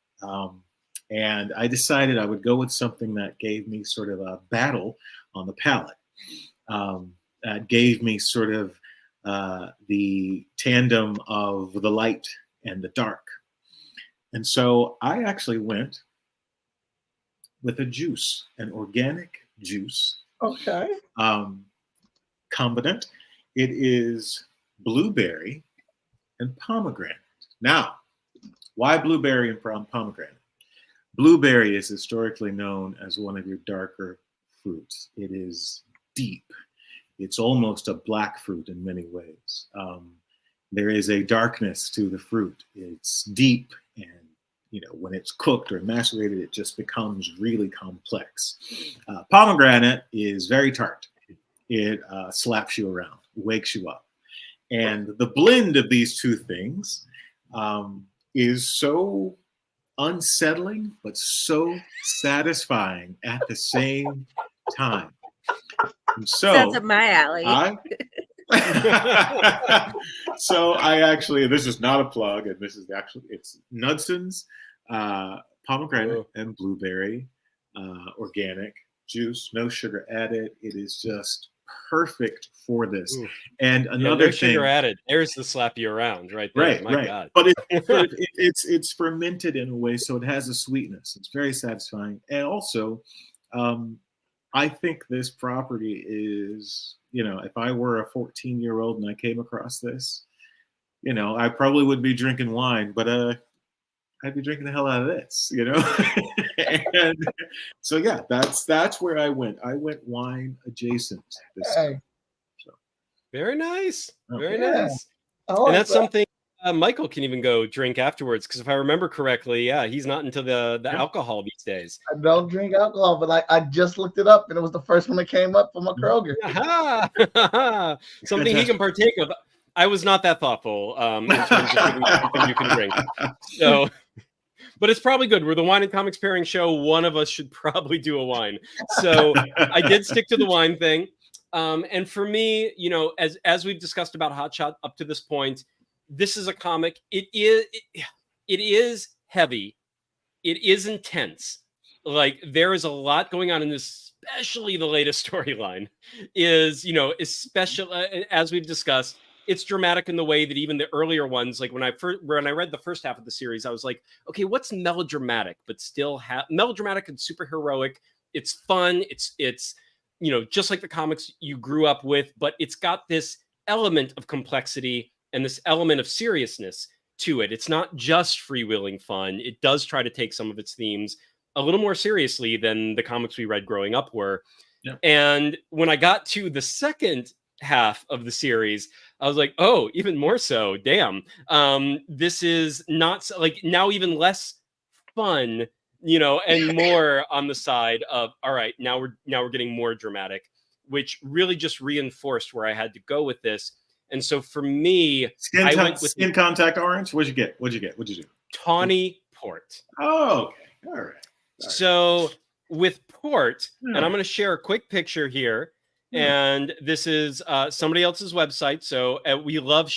And I decided I would go with something that gave me sort of a battle on the palette. That gave me sort of the tandem of the light and the dark. And so I actually went with a juice, an organic juice. Okay. Combinant. It is blueberry and pomegranate. Now, why blueberry and pomegranate? Blueberry is historically known as one of your darker fruits. It is deep. It's almost a black fruit in many ways. There is a darkness to the fruit. It's deep, and when it's cooked or macerated, it just becomes really complex. Pomegranate is very tart. It slaps you around, wakes you up. And the blend of these two things is so unsettling, but so satisfying at the same time. And so Sounds up my alley. So I actually, this is not a plug, and this is actually, it's Nudson's pomegranate and blueberry organic juice, no sugar added. It is just perfect for this. Ooh. And another no thing, sugar added. There's the slap you around right there. right. God. But it's fermented in a way, so it has a sweetness. It's very satisfying, and also, I think this property is, if I were a 14-year-old and I came across this, I probably would be drinking wine, but I'd be drinking the hell out of this, And so yeah, that's where I went. I went wine adjacent this time. So. Very nice. Very Yeah. nice. Like And that's something Michael can even go drink afterwards, because if I remember correctly, yeah, he's not into the alcohol these days. I don't drink alcohol, but I just looked it up, and it was the first one that came up from a Kroger. Aha! Something he can partake of. I was not that thoughtful in terms of giving you something you can drink. So, but it's probably good. We're the Wine and Comics Pairing Show. One of us should probably do a wine. So I did stick to the wine thing. And for me, as we've discussed about Hotshot up to this point, this is a comic. It is heavy. It is intense. Like, there is a lot going on in this, especially the latest storyline is, especially as we've discussed, it's dramatic in the way that even the earlier ones, like when I read the first half of the series, I was like, okay, what's melodramatic, but still melodramatic and super heroic. It's fun. It's just like the comics you grew up with, but it's got this element of complexity and this element of seriousness to it. It's not just freewheeling fun. It does try to take some of its themes a little more seriously than the comics we read growing up were. Yeah. And when I got to the second half of the series, I was like, oh, even more so. Damn. This is not like now even less fun, and more on the side of, all right, now we're getting more dramatic, which really just reinforced where I had to go with this. And so for me, I went with Skin Contact Orange. What'd you get? What'd you do? Tawny Port. Oh, okay. All right. So with Port, and I'm going to share a quick picture here. And this is somebody else's website. So we love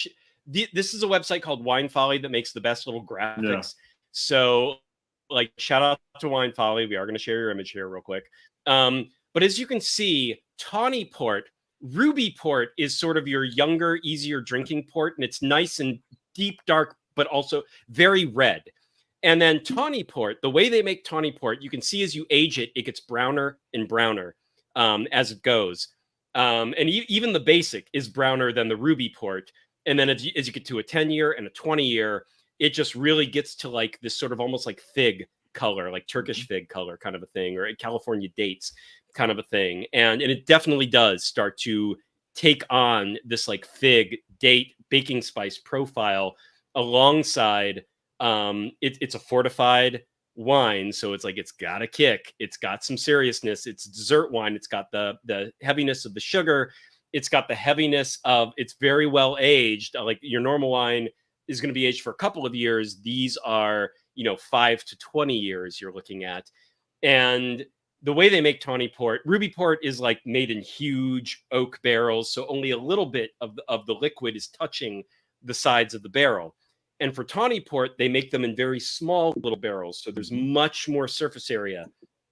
this is a website called Wine Folly that makes the best little graphics. Yeah. So like, shout out to Wine Folly. We are going to share your image here real quick. But as you can see, Tawny Port, Ruby Port is sort of your younger, easier drinking port. And it's nice and deep, dark, but also very red. And then Tawny Port, the way they make Tawny Port, you can see as you age it, it gets browner and browner as it goes. And even the basic is browner than the Ruby Port. And then as you get to a 10-year and a 20-year, it just really gets to like this sort of almost like fig color, like Turkish fig color kind of a thing, or California dates kind of a thing. And it definitely does start to take on this like fig, date, baking spice profile alongside it's a fortified wine, so it's like it's got a kick, it's got some seriousness, it's dessert wine, it's got the heaviness of the sugar, it's got the heaviness of, it's very well aged. Like your normal wine is going to be aged for a couple of years. These are, 5 to 20 years you're looking at. And the way they make tawny port, ruby port is like made in huge oak barrels, so only a little bit of the liquid is touching the sides of the barrel. And for tawny port, they make them in very small little barrels, so there's much more surface area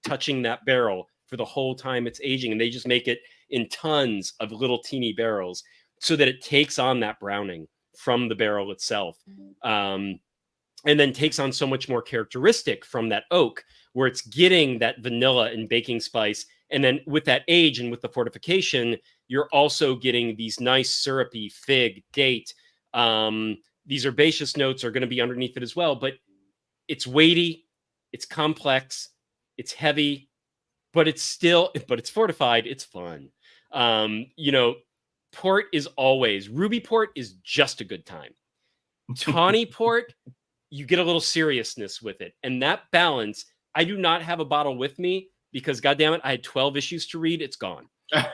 touching that barrel for the whole time it's aging. And they just make it in tons of little teeny barrels so that it takes on that browning from the barrel itself. And then takes on so much more characteristic from that oak, where it's getting that vanilla and baking spice. And then with that age and with the fortification, you're also getting these nice syrupy fig, date. These herbaceous notes are going to be underneath it as well, but it's weighty, it's complex, it's heavy, but it's fortified. It's fun. Port is always, ruby port is just a good time. Tawny port, you get a little seriousness with it. And that balance, I do not have a bottle with me because, goddammit, I had 12 issues to read. It's gone.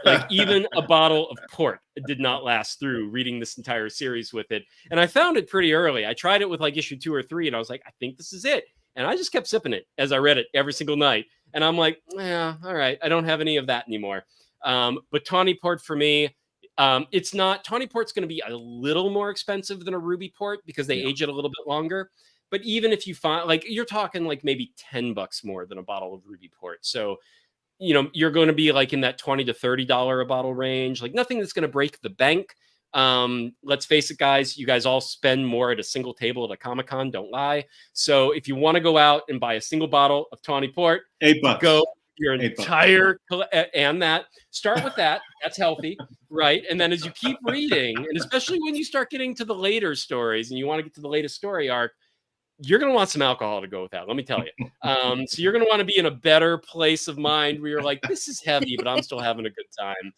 Like even a bottle of port did not last through reading this entire series with it. And I found it pretty early. I tried it with like issue 2 or 3, and I was like, I think this is it. And I just kept sipping it as I read it every single night. And I'm like, yeah, all right. I don't have any of that anymore. But tawny port for me, it's not, tawny port's going to be a little more expensive than a ruby port because they age it a little bit longer. But even if you find, like, you're talking like maybe $10 more than a bottle of ruby port. So, you're going to be like in that $20 to $30 a bottle range, like nothing that's going to break the bank. Let's face it, guys, you guys all spend more at a single table at a Comic-Con, don't lie. So if you want to go out and buy a single bottle of tawny port, $8. go your $8. entire, and that, start with that. That's healthy, right? And then as you keep reading, and especially when you start getting to the later stories and you want to get to the latest story arc, you're going to want some alcohol to go with that. Let me tell you. So you're going to want to be in a better place of mind where you're like, this is heavy, but I'm still having a good time.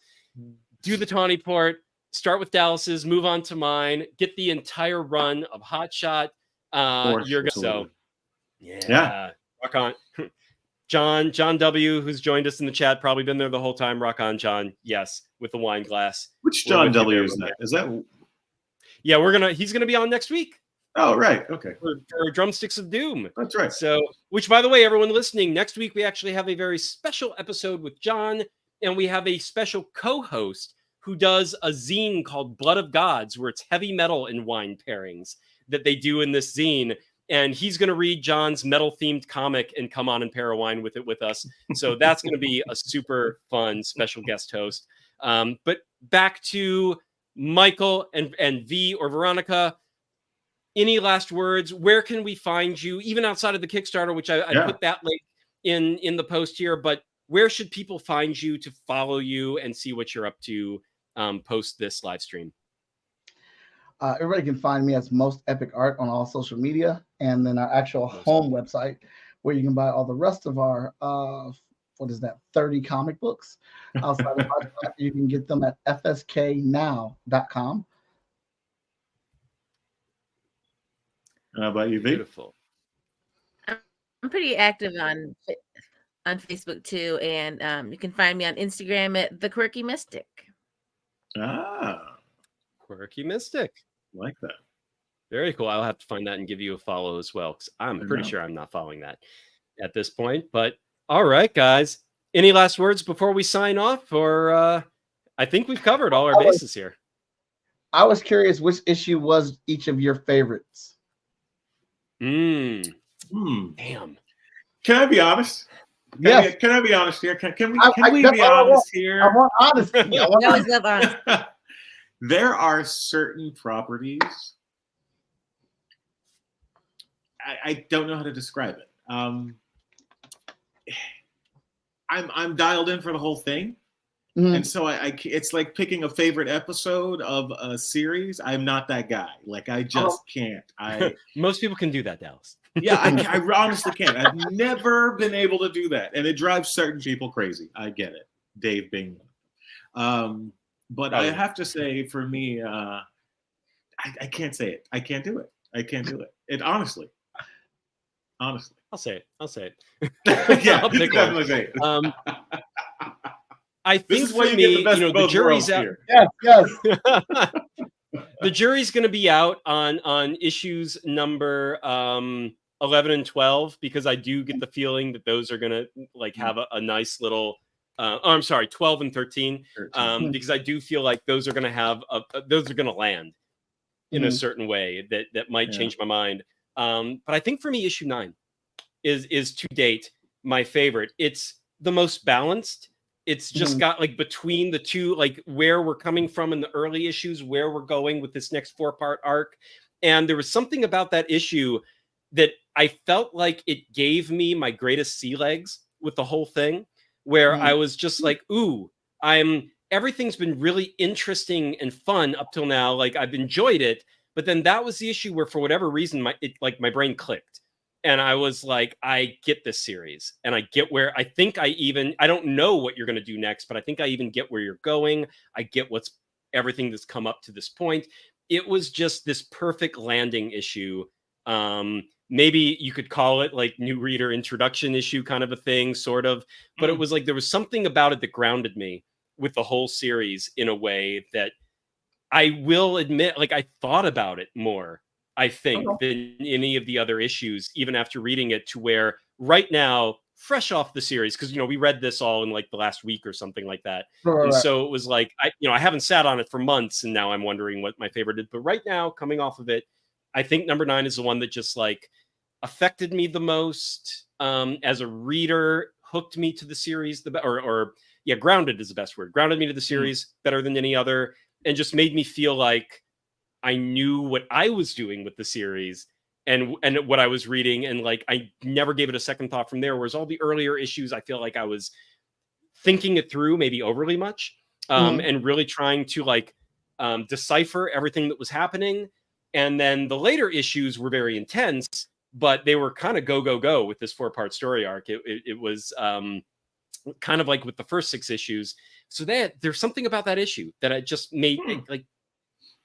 Do the tawny port, start with Dallas's, move on to mine, get the entire run of Hotshot. You're going to, so yeah, rock on. John W, who's joined us in the chat, probably been there the whole time. Rock on, John. Yes. With the wine glass. Which John W is that? Is that? Yeah, he's going to be on next week. Oh, right. Okay. For Drumsticks of Doom. That's right. So, which, by the way, everyone listening, next week we actually have a very special episode with John, and we have a special co-host who does a zine called Blood of Gods, where it's heavy metal and wine pairings that they do in this zine. And he's going to read John's metal-themed comic and come on and pair a wine with it with us. So that's going to be a super fun special guest host. But back to Michael and V or Veronica. Any last words? Where can we find you, even outside of the Kickstarter, which I put that link in the post here, but where should people find you to follow you and see what you're up to post this live stream? Everybody can find me as Most Epic Art on all social media, and then our actual home website where you can buy all the rest of our 30 comic books outside of Hotshot. You can get them at fsknow.com. How about you, V? Beautiful. I'm pretty active on Facebook too, and you can find me on Instagram at The Quirky Mystic. Quirky Mystic. Like that. Very cool. I'll have to find that and give you a follow as well, because I'm pretty sure I'm not following that at this point. But all right, guys. Any last words before we sign off? Or I think we've covered all our bases here. I was curious, which issue was each of your favorites? Damn. Can I be honest? Yes. Can I be honest here? Can we be I honest here? I want honesty. I always love honesty. There are certain properties. I don't know how to describe it. I'm dialed in for the whole thing. Mm-hmm. And so it's like picking a favorite episode of a series. I'm not that guy. Like, I just can't. Most people can do that, Dallas. Yeah, I honestly can't. I've never been able to do that. And it drives certain people crazy. I get it. Dave being one. But I have to say, for me, I can't say it. I can't do it. I can't do it. It honestly. I'll say it. Yeah, I'll pick definitely one. say it. I This think is why for you me, get the best of the both jury's worlds out. here. Yes. The jury's going to be out on issues number 11 and 12, because I do get the feeling that those are going to like have a nice little. I'm sorry, 12 and 13, because I do feel like those are going to have those are going to land in a certain way that might change my mind. But I think for me, issue 9 is to date my favorite. It's the most balanced. It's just got like between the two, like where we're coming from in the early issues, where we're going with this next 4-part arc. And there was something about that issue that I felt like it gave me my greatest sea legs with the whole thing, where I was just like, ooh, everything's been really interesting and fun up till now. Like I've enjoyed it. But then that was the issue where for whatever reason, my brain clicked. And I was like, I get this series, and I get where I think I don't know what you're going to do next, but I think I even get where you're going. I get everything that's come up to this point. It was just this perfect landing issue. Maybe you could call it like new reader introduction issue kind of a thing, sort of, but it was like, there was something about it that grounded me with the whole series in a way that I will admit, like I thought about it more, I think, than any of the other issues, even after reading it, to where right now, fresh off the series, because, we read this all in like the last week or something like that. And so it was like, I haven't sat on it for months, and now I'm wondering what my favorite is. But right now, coming off of it, I think number 9 is the one that just like affected me the most as a reader, hooked me to the series, grounded is the best word. Grounded me to the series better than any other, and just made me feel like I knew what I was doing with the series and what I was reading. And like, I never gave it a second thought from there. Whereas all the earlier issues, I feel like I was thinking it through maybe overly much, and really trying to like decipher everything that was happening. And then the later issues were very intense, but they were kind of go with this 4-part story arc. It was kind of like with the first 6 issues. So there's something about that issue that I just made like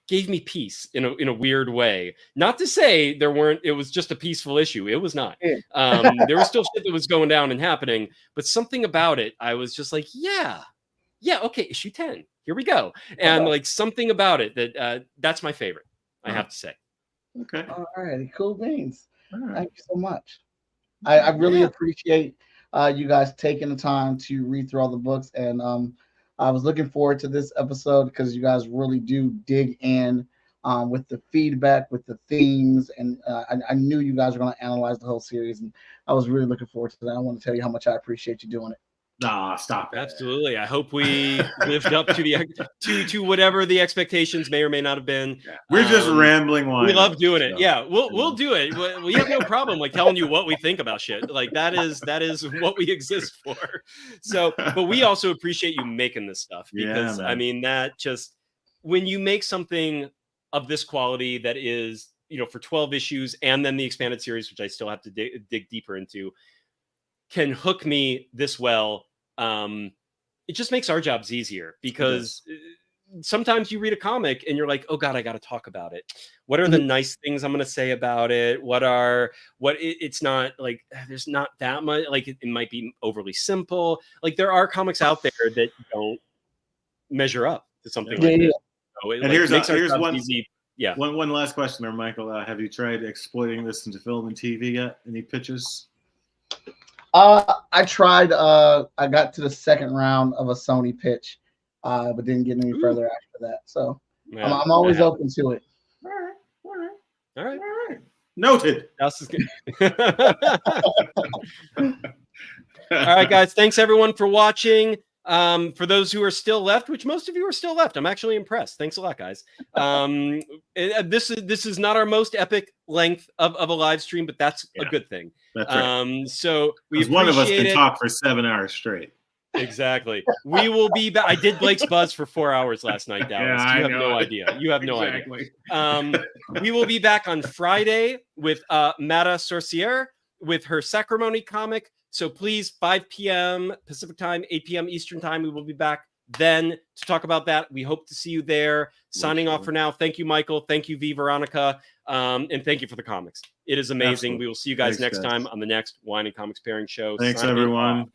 gave me peace in a weird way. Not to say it was just a peaceful issue. It was not. There was still shit that was going down and happening, but something about it, I was just like, yeah, okay, issue 10, here we go. And like something about it that's my favorite, I have to say. Okay. All right, cool beans. Thank you so much. I really appreciate you guys taking the time to read through all the books, and I was looking forward to this episode because you guys really do dig in with the feedback, with the themes, and I knew you guys were going to analyze the whole series, and I was really looking forward to that. I want to tell you how much I appreciate you doing it. Stop it. Absolutely. I hope we lived up to to whatever the expectations may or may not have been. Yeah. We're just rambling. We love doing it. Yeah, we'll do it. We have no problem like telling you what we think about shit. Like that is what we exist for. So, but we also appreciate you making this stuff, because I mean, that just, when you make something of this quality that is, for 12 issues and then the expanded series, which I still have to dig deeper into, can hook me this well, it just makes our jobs easier, because sometimes you read a comic and you're like, oh God, I got to talk about it. What are the nice things I'm going to say about it? It's not like, there's not that much, like it might be overly simple. Like there are comics out there that don't measure up to something like this. So it, and like, here's one easy. Yeah. One last question there, Michael. Have you tried exploiting this into film and TV yet? Any pitches? I tried. I got to the second round of a Sony pitch, but didn't get any further after that. So I'm always open to it. All right. Noted. All right, guys. Thanks everyone for watching. For those who are still left, which most of you are still left, I'm actually impressed. Thanks a lot, guys. This is not our most epic length of a live stream, but that's a good thing. That's right. So we one of us can talk for 7 hours straight. Exactly. We will be back. I did Blake's Buzz for 4 hours last night, Dallas. You have no idea. You have no idea. We will be back on Friday with Mata Sorciere with her Sacrimony comic. So please, 5 p.m. Pacific time, 8 p.m. Eastern time, we will be back then to talk about that. We hope to see you there. Signing off sure. for now. Thank you, Michael. Thank you, V. Veronica. And thank you for the comics. It is amazing. Absolutely. We will see you guys Thanks, next guys. time on the next Wine and Comics Pairing Show. Thanks, Signing everyone. off.